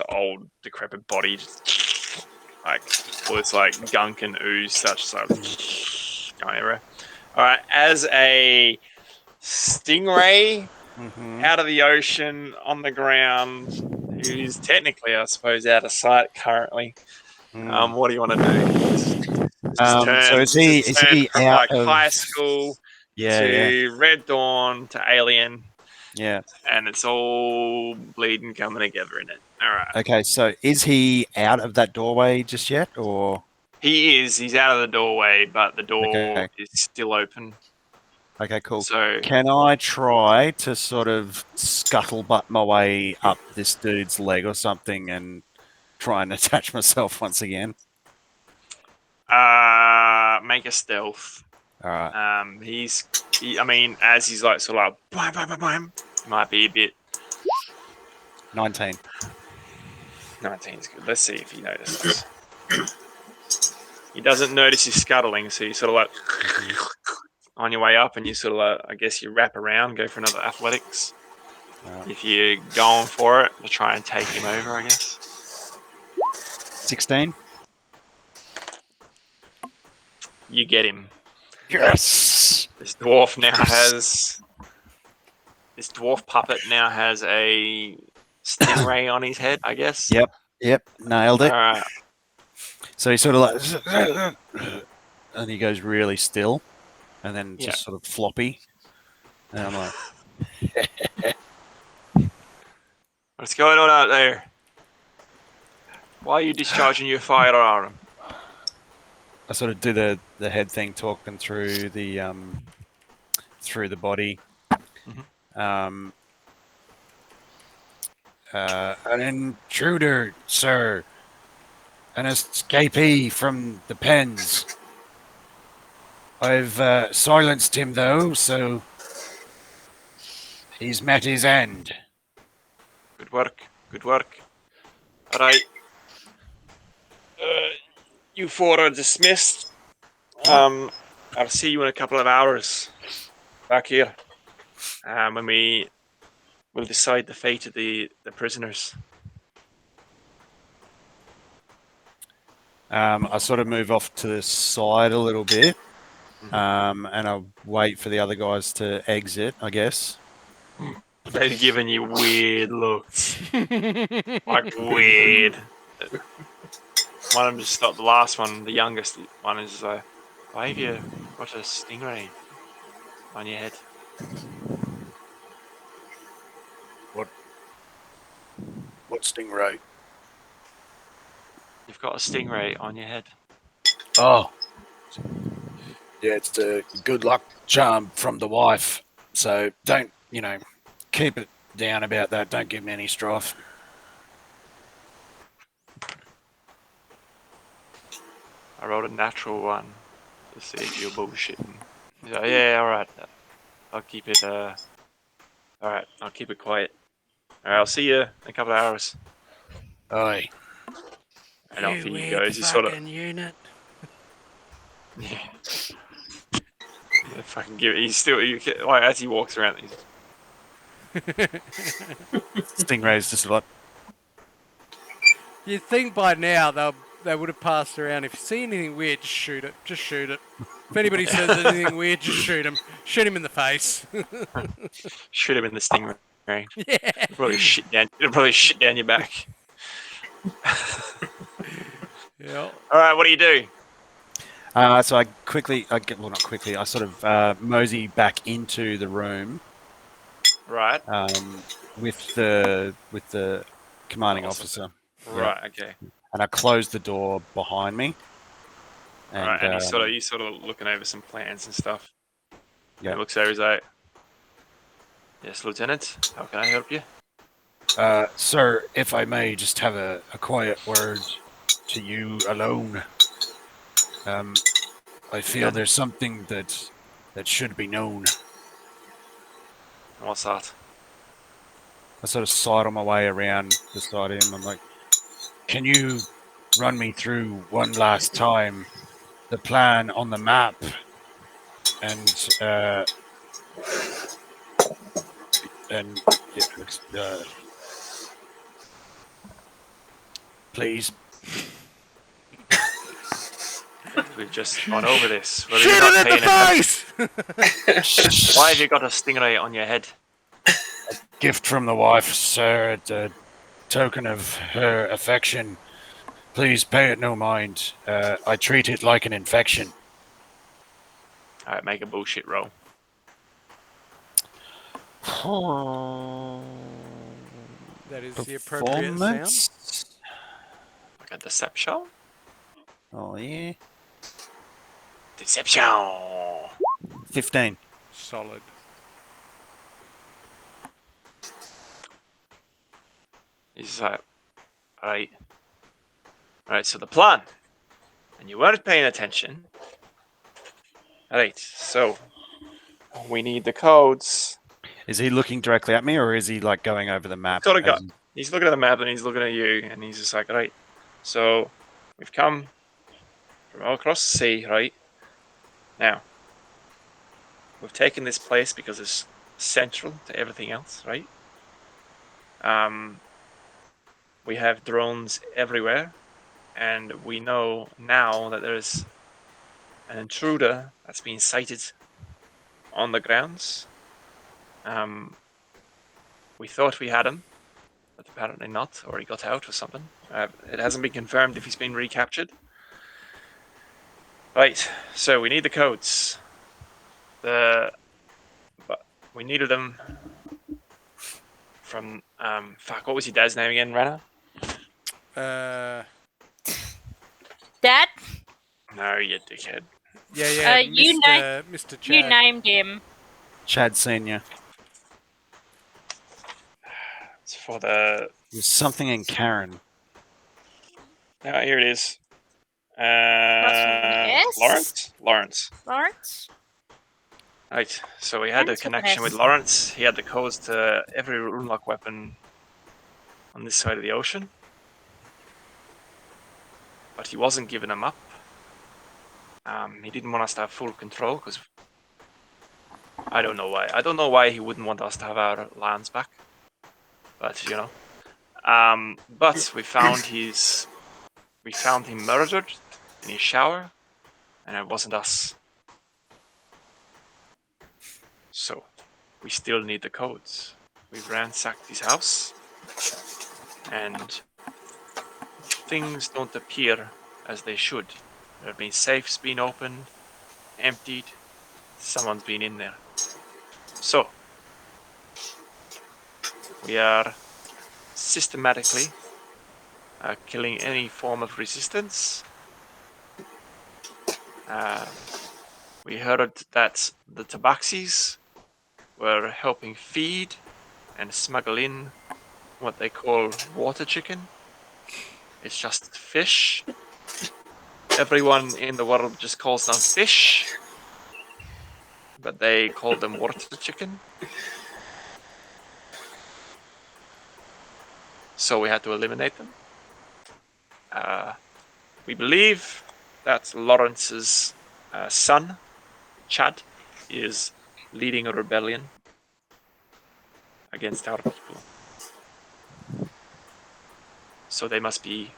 old decrepit body, just like all this like gunk and ooze such like going everywhere. All right, as a stingray out of the ocean on the ground, who's technically, I suppose, out of sight currently. What do you want to do? So is he from out like of high school to Red Dawn to Alien? Yeah. And it's all bleeding coming together in it. All right. Okay, so is he out of that doorway just yet, or? He is. He's out of the doorway, but the door Okay. is still open. Okay, cool. So Can I try to sort of scuttlebutt my way up this dude's leg or something and try and attach myself once again? make a stealth. All right. I mean, as he's like sort of like bam, bam, bam, bam, might be a bit. 19. 19 is good. Let's see if he notices. He doesn't notice you scuttling, so you sort of like on your way up, and you sort of like, I guess you wrap around, go for another athletics. Right. If you're going for it, to try and take him over, I guess. 16. You get him. Yes. This dwarf puppet now has a stingray on his head, I guess. Yep. Nailed it. All right. So he sort of like, and he goes really still, and then just sort of floppy. And I'm like, What's going on out there? Why are you discharging your firearm? I sort of do the head thing, talking through the body. Mhm. An intruder, sir. An escapee from the pens. I've silenced him though, so he's met his end. Good work. Good work. All right. You four are dismissed. I'll see you in a couple of hours back here. When we'll decide the fate of the prisoners. I sort of move off to the side a little bit, and I wait for the other guys to exit, I guess. They've given you weird looks. Like weird. One of them just stopped. The last one, the youngest one, is like, why have you got a stingray on your head? What stingray? You've got a stingray on your head. Oh. Yeah, it's the good luck charm from the wife. So don't, keep it down about that. Don't give me any strife. I rolled a natural one to see if you're bullshitting. He's like, yeah, alright. I'll keep it, alright, I'll keep it quiet. Alright, I'll see you in a couple of hours. Aye. And off he goes. He sort of. Unit. Yeah. Fucking give it. He's still. Like, as he walks around, he's. Stingray's just like, You'd think by now they would have passed around. If you see anything weird, just shoot it. Just shoot it. If anybody says anything weird, just shoot him. Shoot him in the face. Shoot him in the stingray. Yeah. It'll probably shit down your back. Yeah. All right, what do you do? so I not quickly, I sort of mosey back into the room. Right. With the commanding officer. Right. Okay. And I close the door behind me. And, right, and he's sort of looking over some plans and stuff. Yeah. He looks over. He's like, "Yes, Lieutenant. How can I help you?" Sir, if I may just have a quiet word to you alone. I feel there's something that should be known. What's that? I sort of sidle my way around beside him. I'm like, can you run me through one last time the plan on the map? And please. We've just gone over this. Shoot it in the face! Why have you got a stingray on your head? Gift from the wife, sir. A token of her affection. Please pay it no mind. I treat it like an infection. All right, make a bullshit roll. That is the appropriate sound. Like a deception? Oh yeah. Deception. 15. Solid. He's like, alright. Alright, so the plan. And you weren't paying attention. Alright, so we need the codes. Is he looking directly at me, or is he like going over the map? Sort of got. He's looking at the map and he's looking at you, and he's just like, alright. So we've come from all across the sea, right? Now, we've taken this place because it's central to everything else, right? We have drones everywhere, and we know now that there's an intruder that's been sighted on the grounds. We thought we had him, but apparently not, or he got out or something. It hasn't been confirmed if he's been recaptured. Right, so we need the codes. But we needed them from what was your dad's name again, Rana? Dad, No, you dickhead. Yeah, you Mr. Chad. you named him. Chad Senior. It's for the. There's something in Karen. Oh, here it is. S? Lawrence. Lawrence? Right, so we had a Lawrence with connection with S. Lawrence. He had the codes to every runlock weapon on this side of the ocean. But he wasn't giving them up. He didn't want us to have full control, because I don't know why. I don't know why he wouldn't want us to have our lands back. But, you know. But we found him murdered in his shower, and it wasn't us. So, we still need the codes. We've ransacked his house, and things don't appear as they should. There have been safes being opened, emptied, someone's been in there. So, we are systematically killing any form of resistance. We heard that the tabaxis were helping feed and smuggle in what they call water chicken. It's just fish. Everyone in the world just calls them fish, but they call them water chicken. So we had to eliminate them. We believe that Lawrence's son, Chad, is leading a rebellion against our people. So they must be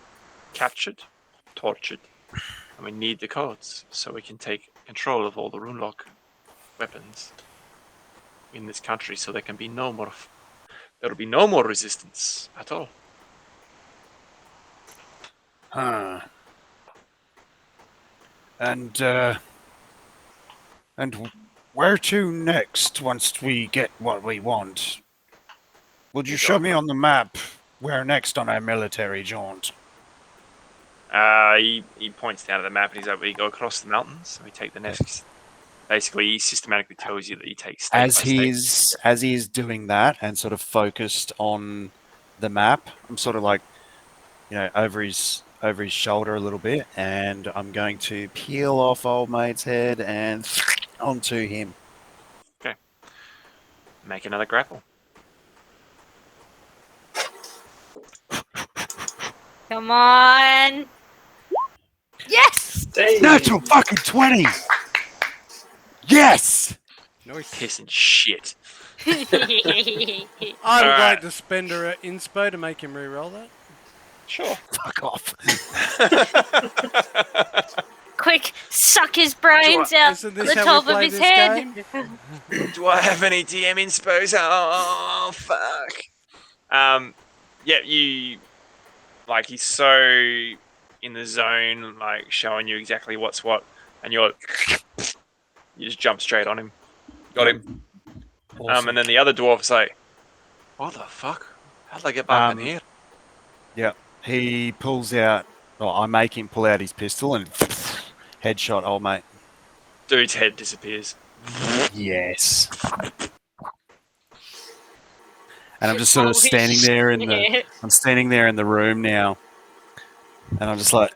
captured, tortured, and we need the codes so we can take control of all the runelock weapons in this country, so there can be no more. There will be no more resistance at all. Huh. And where to next once we get what we want? Would you show me on the map where next on our military jaunt? He points down at the map and he's like, we go across the mountains, we take the next. Basically, he systematically tells you that you take state As by state. he is doing that and sort of focused on the map, I'm sort of like, over his shoulder a little bit, and I'm going to peel off old mate's head and onto him. Okay. Make another grapple. Come on. Yes! Natural fucking 20! Yes! Nice. Pissing shit. I would Alright. like to spend an inspo to make him re-roll that. Sure. Fuck off. Quick, suck his brains out Isn't the this how top we of play his this head. game? Do I have any DM inspos? Oh, fuck. Yeah, you... Like, he's so in the zone, like, showing you exactly what's what, and you just jump straight on him. Got him. Awesome. And then the other dwarf's like, what the fuck? How'd I get back in here? Yeah. He pulls out Well, I make him pull out his pistol and headshot old mate. Dude's head disappears. Yes. And I'm just sort of Holy standing there in the. shit. I'm standing there in the room now, and I'm just like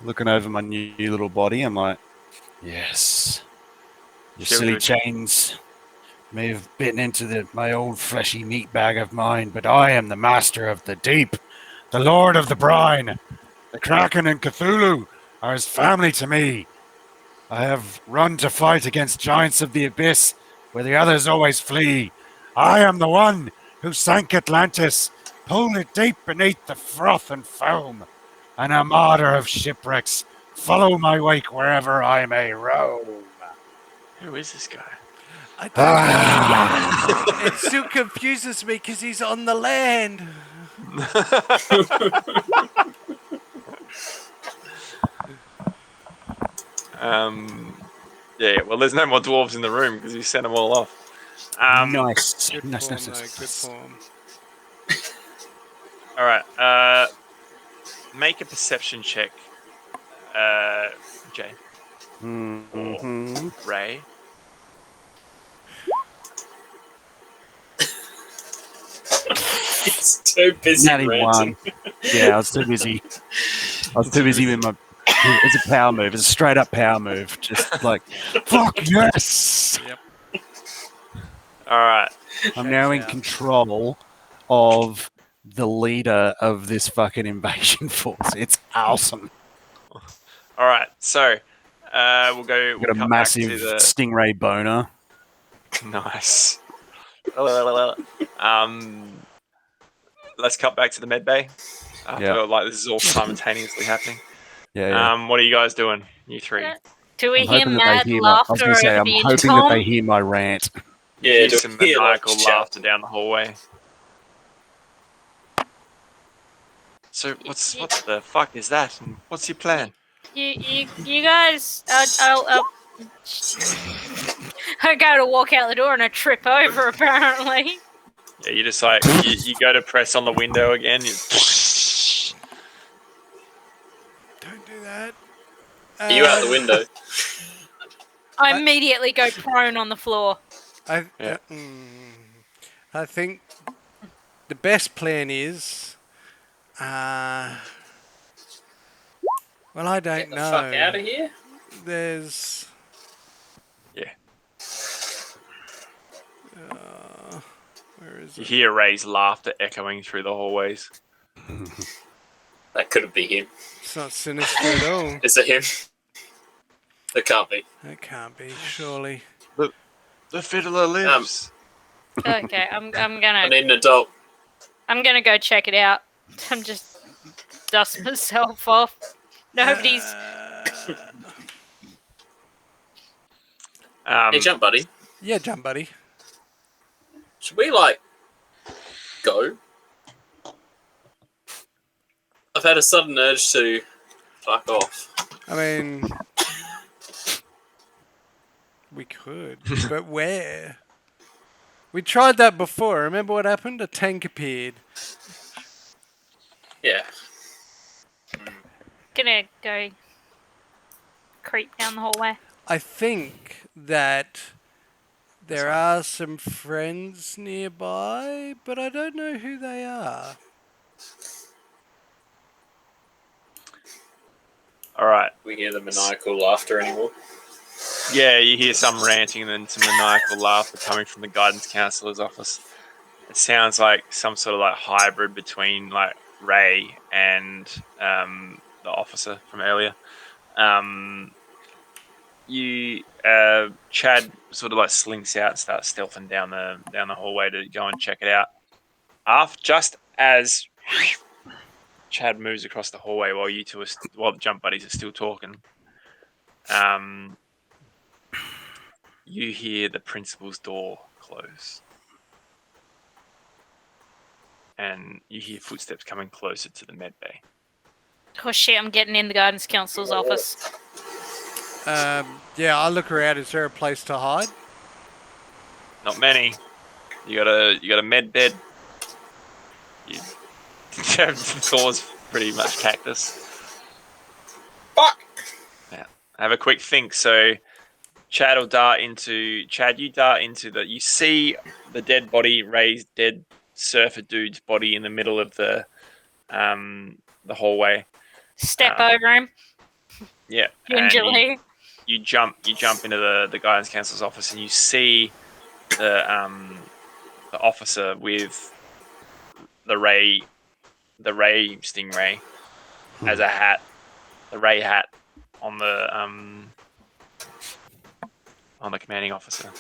looking over my new little body. I'm like, yes, your Feel silly good. chains may have bitten into my old fleshy meat bag of mine, but I am the master of the deep, the lord of the brine. The Kraken and Cthulhu are as family to me. I have run to fight against giants of the abyss, where the others always flee. I am the one who sank Atlantis, pulled it deep beneath the froth and foam. An armada of shipwrecks follow my wake wherever I may roam. Who is this guy? I don't Ah. know. It still confuses me because he's on the land. Yeah, well, there's no more dwarves in the room because you sent them all off. Nice. Good Nice, form, nice, though. nice, Good nice. form. All right. Make a perception check, Jay. Mhm. Ray. He's too busy Natty ranting. 1. Yeah, I was too busy. I was too busy with my. It's a power move. It's a straight up power move. Just like, fuck yes! Yep. All right. I'm now in out. control of the leader of this fucking invasion force. It's awesome. All right. So, we'll go. We've We'll got a cut massive back to the stingray boner. nice. Let's cut back to the med bay. I Yeah. feel like this is all simultaneously happening. Yeah. What are you guys doing? You three. Do we I'm hear hoping that mad they hear my. I was laughter going to say, over I'm the hoping that they intercom? hear my rant. Yeah, Hear do some we hear, like, maniacal shout? laughter down the hallway. So what's what the fuck is that? And what's your plan? You guys, I go to walk out the door and I trip over, apparently. Yeah, you just like you go to press on the window again. Don't do that. Are you out the window? I immediately go prone on the floor. I think the best plan is. Well, I don't Get the know. fuck out of here. There's. Yeah. Where is You it? hear Ray's laughter echoing through the hallways. That couldn't be him. It's not sinister at all. Is it him? It can't be. That can't be, surely. The fiddler lives. Okay, I'm I gonna need an adult. go check it out. I'm just dust myself off. Nobody's. Hey, jump, buddy. Yeah, jump, buddy. Should we, like, go? I've had a sudden urge to fuck off. I mean, we could, but where? We tried that before. Remember what happened? A tank appeared. Yeah. Gonna go creep down the hallway. I think that there are some friends nearby, but I don't know who they are. All right. We hear the maniacal laughter anymore. Yeah, you hear some ranting and then some maniacal laughter coming from the guidance counselor's office. It sounds like some sort of like hybrid between like Ray and the officer from earlier. Chad sort of like slinks out and starts stealthing down the hallway to go and check it out. Just as Chad moves across the hallway while you two are while the jump buddies are still talking, you hear the principal's door close. And you hear footsteps coming closer to the med bay. Oh shit, I'm getting in the guidance counselor's office. Yeah, I'll look around. Is there a place to hide? Not many. You got a med bed. The doors pretty much cactus. Fuck! Yeah. Have a quick think. So Chad, you dart into you see the dead body, Ray's dead surfer dude's body in the middle of the hallway. Step over him Yeah. gingerly. You jump into the guidance council's office and you see the officer with the ray stingray as a hat, the ray hat on the commanding officer.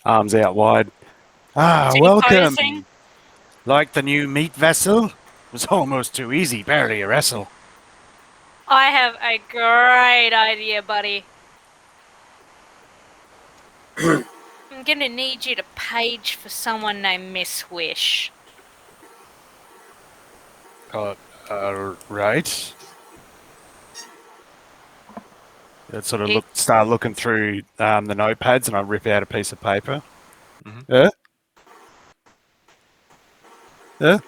Arms out wide. Ah, Is he welcome. posing? Like the new meat vessel? Was almost too easy, barely a wrestle. I have a great idea, buddy. I'm gonna need you to page for someone named Miss Wish. Right. I'd sort of start looking through the notepads, and I rip out a piece of paper. Mhm. Yeah. Yeah.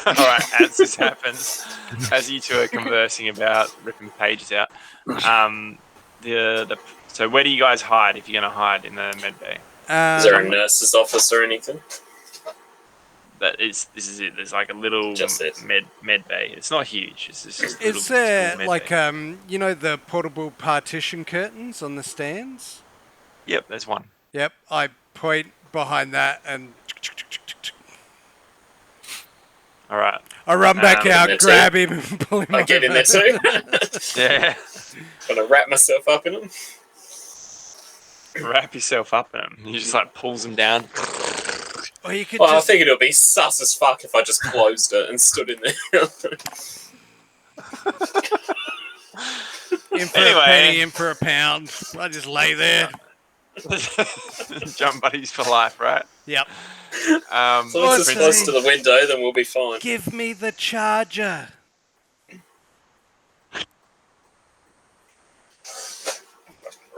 All right, as this happens, as you two are conversing about ripping pages out, so where do you guys hide if you're gonna hide in the med bay? Is there a nurse's office or anything? This is it. There's like a little Just this. med bay. It's not huge. It's just a little Is there med like bay. you know the portable partition curtains on the stands? Yep, there's one. Yep, I point behind that and All right. I run back out, there grab him, and pull him I get in there too. Yeah. Gonna wrap myself up in them. Wrap yourself up in him. He just like pulls him down. Or you could Well, I just figured it would be sus as fuck if I just closed it and stood in there. in for a Anyway. penny, in for a pound. I just lay there. Jump buddies for life, right? Yep. So once it's close to the window, then we'll be fine. Give me the charger.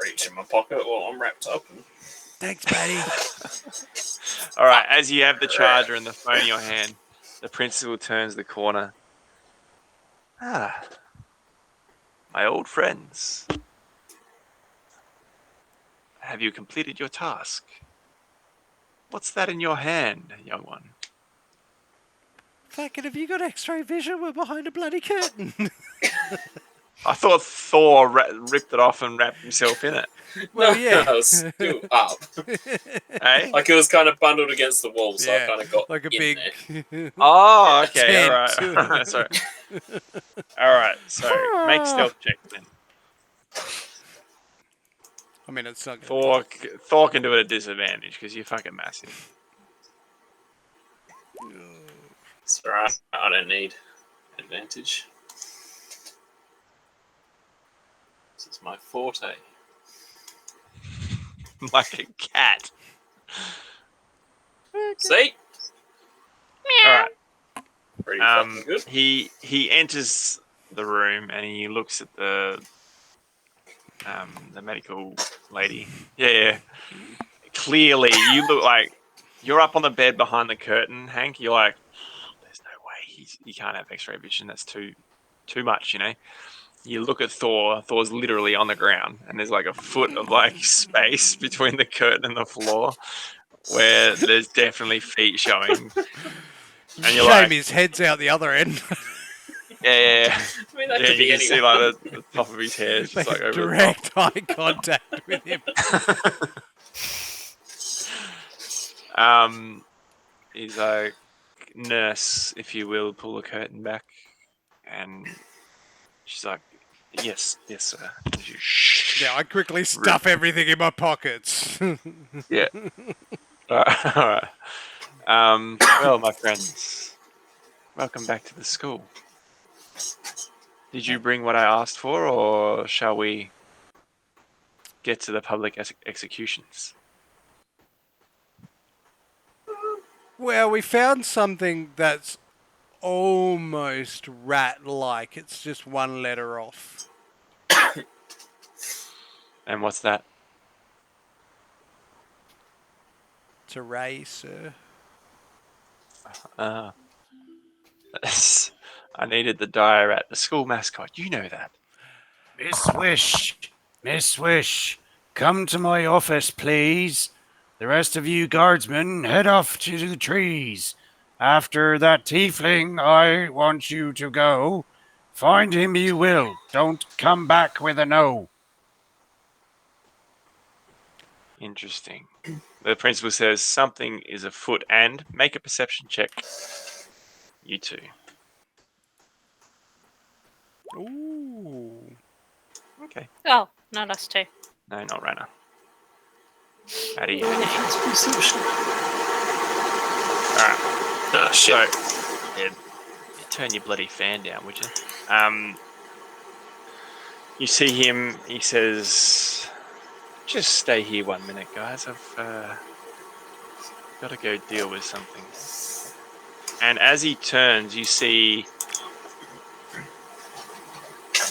Reach in my pocket while I'm wrapped up. Thanks, buddy. All right, as you have the charger and the phone in your hand, the principal turns the corner. Ah, my old friends. Have you completed your task? What's that in your hand, young one? Fucking, have you got X-ray vision? We're behind a bloody curtain. I thought Thor ripped it off and wrapped himself in it. Well, yeah. I was still up. Hey? Like it was kind of bundled against the wall, so I Yeah, kind of got like a in big. there. Oh, okay, Tent. all right. Sorry. All right, so make stealth check then. I mean, it's not. Gonna Thor can do it at disadvantage because you're fucking massive. It's alright. I don't need advantage. This is my forte. Like a cat. See? All right. Pretty fucking good. He enters the room and he looks at the medical lady. Yeah. Clearly, you look like you're up on the bed behind the curtain, Hank. You're like, there's no way he can't have X-ray vision. That's too much, you know. You look at Thor. Thor's literally on the ground, and there's like a foot of like space between the curtain and the floor, where there's definitely feet showing. And you're Shame like, his head's out the other end. yeah. I mean, that Yeah, could be you can see anyone. like the top of his hair is just Make like over direct eye contact with him. the top. He's like, nurse, if you will, pull the curtain back. And she's like, yes, sir. And she, shh. Yeah, I quickly stuff everything in my pockets. Yeah. All right. Well, my friends, welcome back to the school. Did you bring what I asked for, or shall we get to the public executions? Well, we found something that's almost rat-like. It's just one letter off. And what's that? It's a ray, sir. I needed the dire rat, the school mascot. You know that. Miss Wish, come to my office, please. The rest of you guardsmen, head off to the trees. After that tiefling, I want you to go. Find him you will. Don't come back with a no. Interesting. The principal says something is afoot and make a perception check. You two. Ooh. Okay. Oh, not us two. No, not Rana. Addy. It's perception. Alright. Ah, shit. So, yeah, turn your bloody fan down, would you? You see him, he says, just stay here 1 minute, guys. I've got to go deal with something. And as he turns, you see,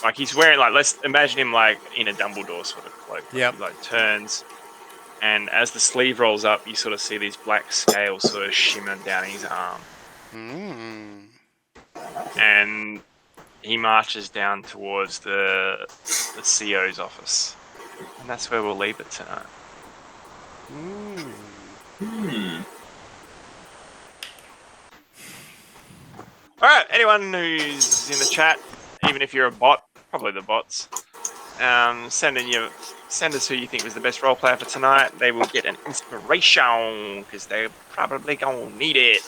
like, he's wearing, like, let's imagine him, like, in a Dumbledore sort of cloak. Yep. He, like, turns, and as the sleeve rolls up, you sort of see these black scales sort of shimmer down his arm. Mm. And he marches down towards the CO's office. And that's where we'll leave it tonight. Alright, anyone who's in the chat, even if you're a bot, probably the bots, send us who you think was the best role player for tonight. They will get an inspiration, because they're probably going to need it.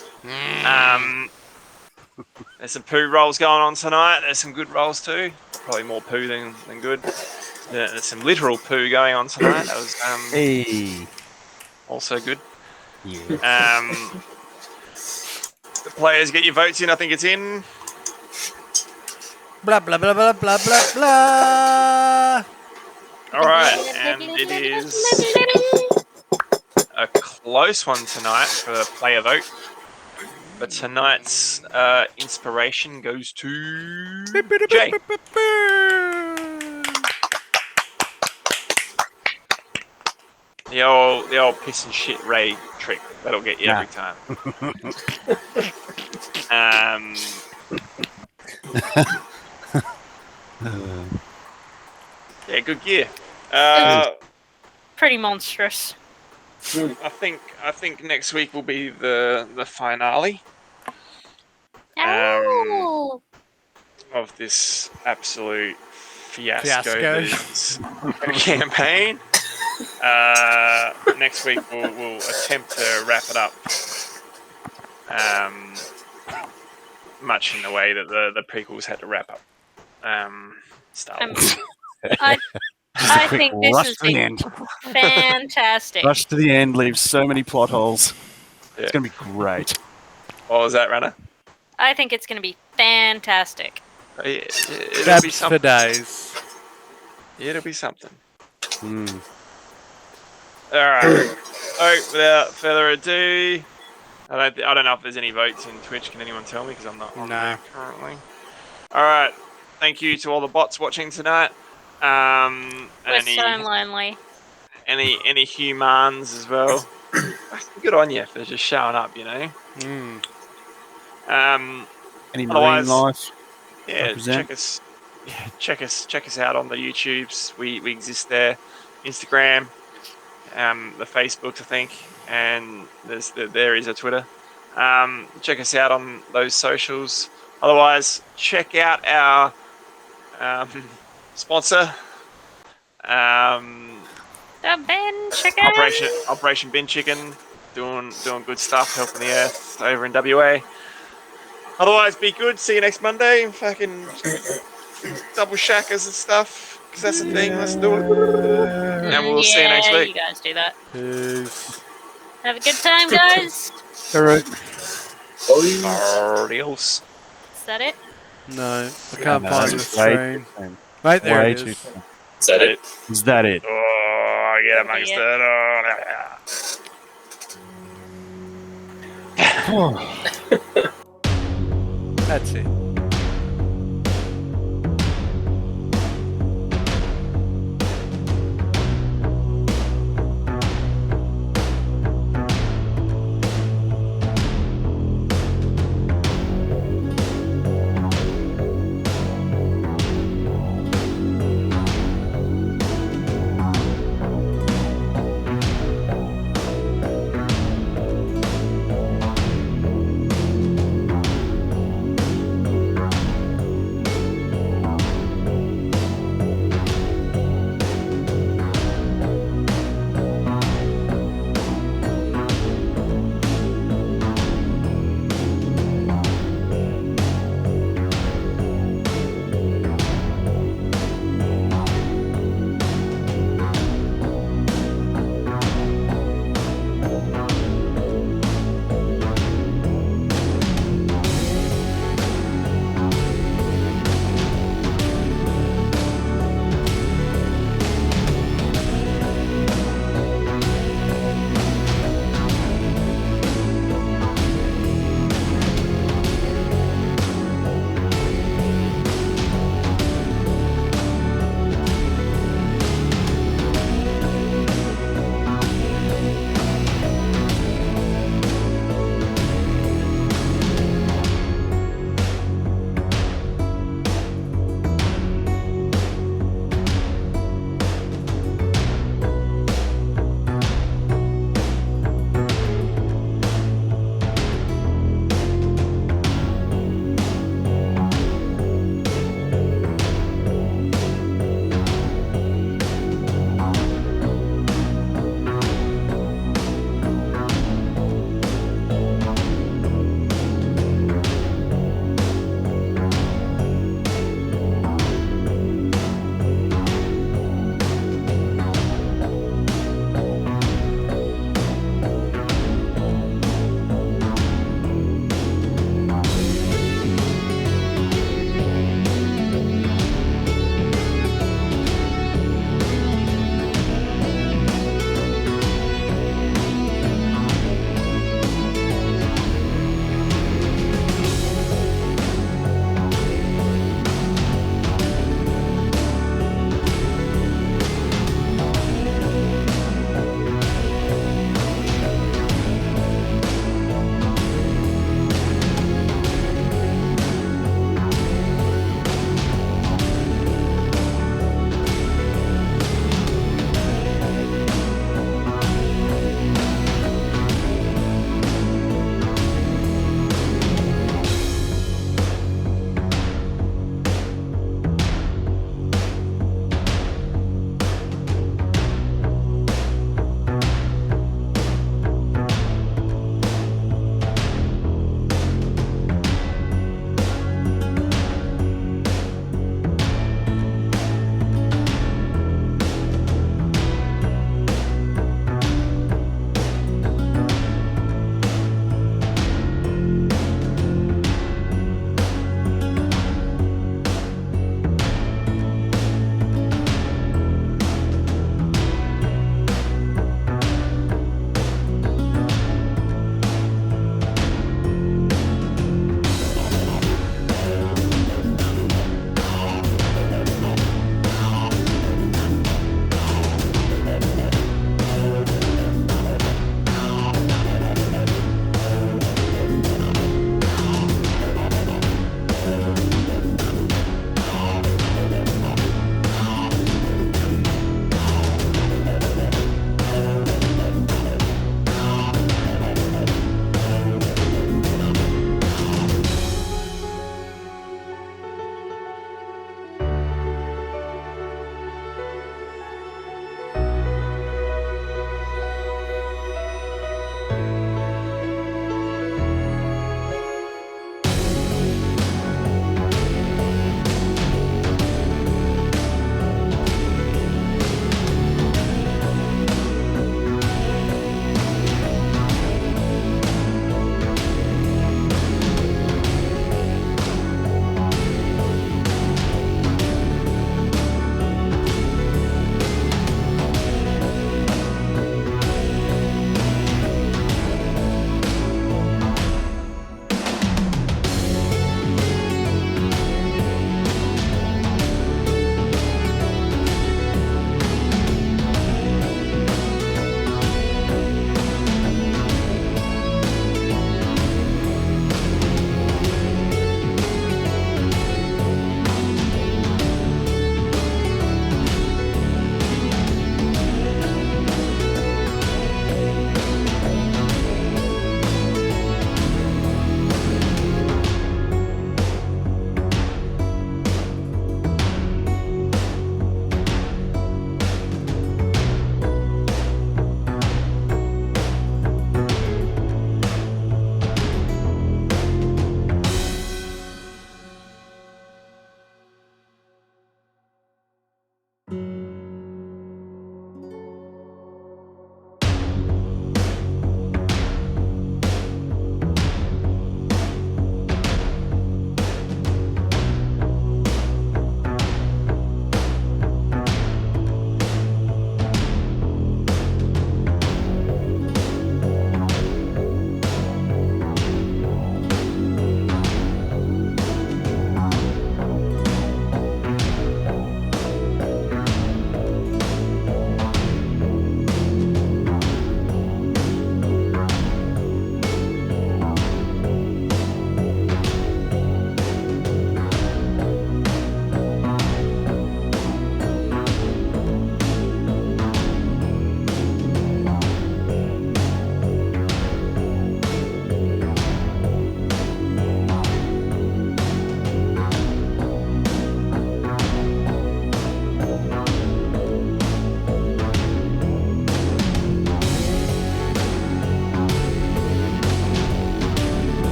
There's some poo rolls going on tonight. There's some good rolls too. Probably more poo than good. There's some literal poo going on tonight. That was Hey. also good. Yeah. The players, get your votes in. I think it's in. Blah blah blah blah blah blah blah. All right, and it is a close one tonight for the player vote. But tonight's inspiration goes to Jay. The old piss and shit Ray trick. That'll get you every time. Yeah, good gear. Pretty monstrous. I think next week will be the finale Oh. of this absolute fiasco. Fiasco. that is a campaign. Next week we'll attempt to wrap it up. Much in the way that the prequels had to wrap up. Star Wars. I think this rush has to the been end. fantastic. Rush to the end leaves so many plot holes. Yeah. It's going to be great. What was that, Runner? I think it's going to be fantastic. It'll be Dabs for something. days. It'll be something. Mm. All right. Without further ado, I don't know if there's any votes in Twitch. Can anyone tell me? Because I'm not on there currently. All right. Thank you to all the bots watching tonight. We're so lonely. Any humans as well. Good on you for just showing up. You know. Any Otherwise, marine life? Yeah, represent? check us out on the YouTubes. We exist there, Instagram, the Facebook, I think, and there is a Twitter. Check us out on those socials. Otherwise, check out our sponsor, The bin chicken. Operation Bin Chicken, doing good stuff, helping the earth over in WA. Otherwise, be good. See you next Monday. Fucking double shackers and stuff, because that's the thing. Let's do it. And we'll see you next week. You guys do that. Peace. Have a good time, guys. All right. Adios. Is that it? No, I can't No, find the screen. Right there Way it too is. soon. Is that it? Is that it? Oh, get amongst it. That's it.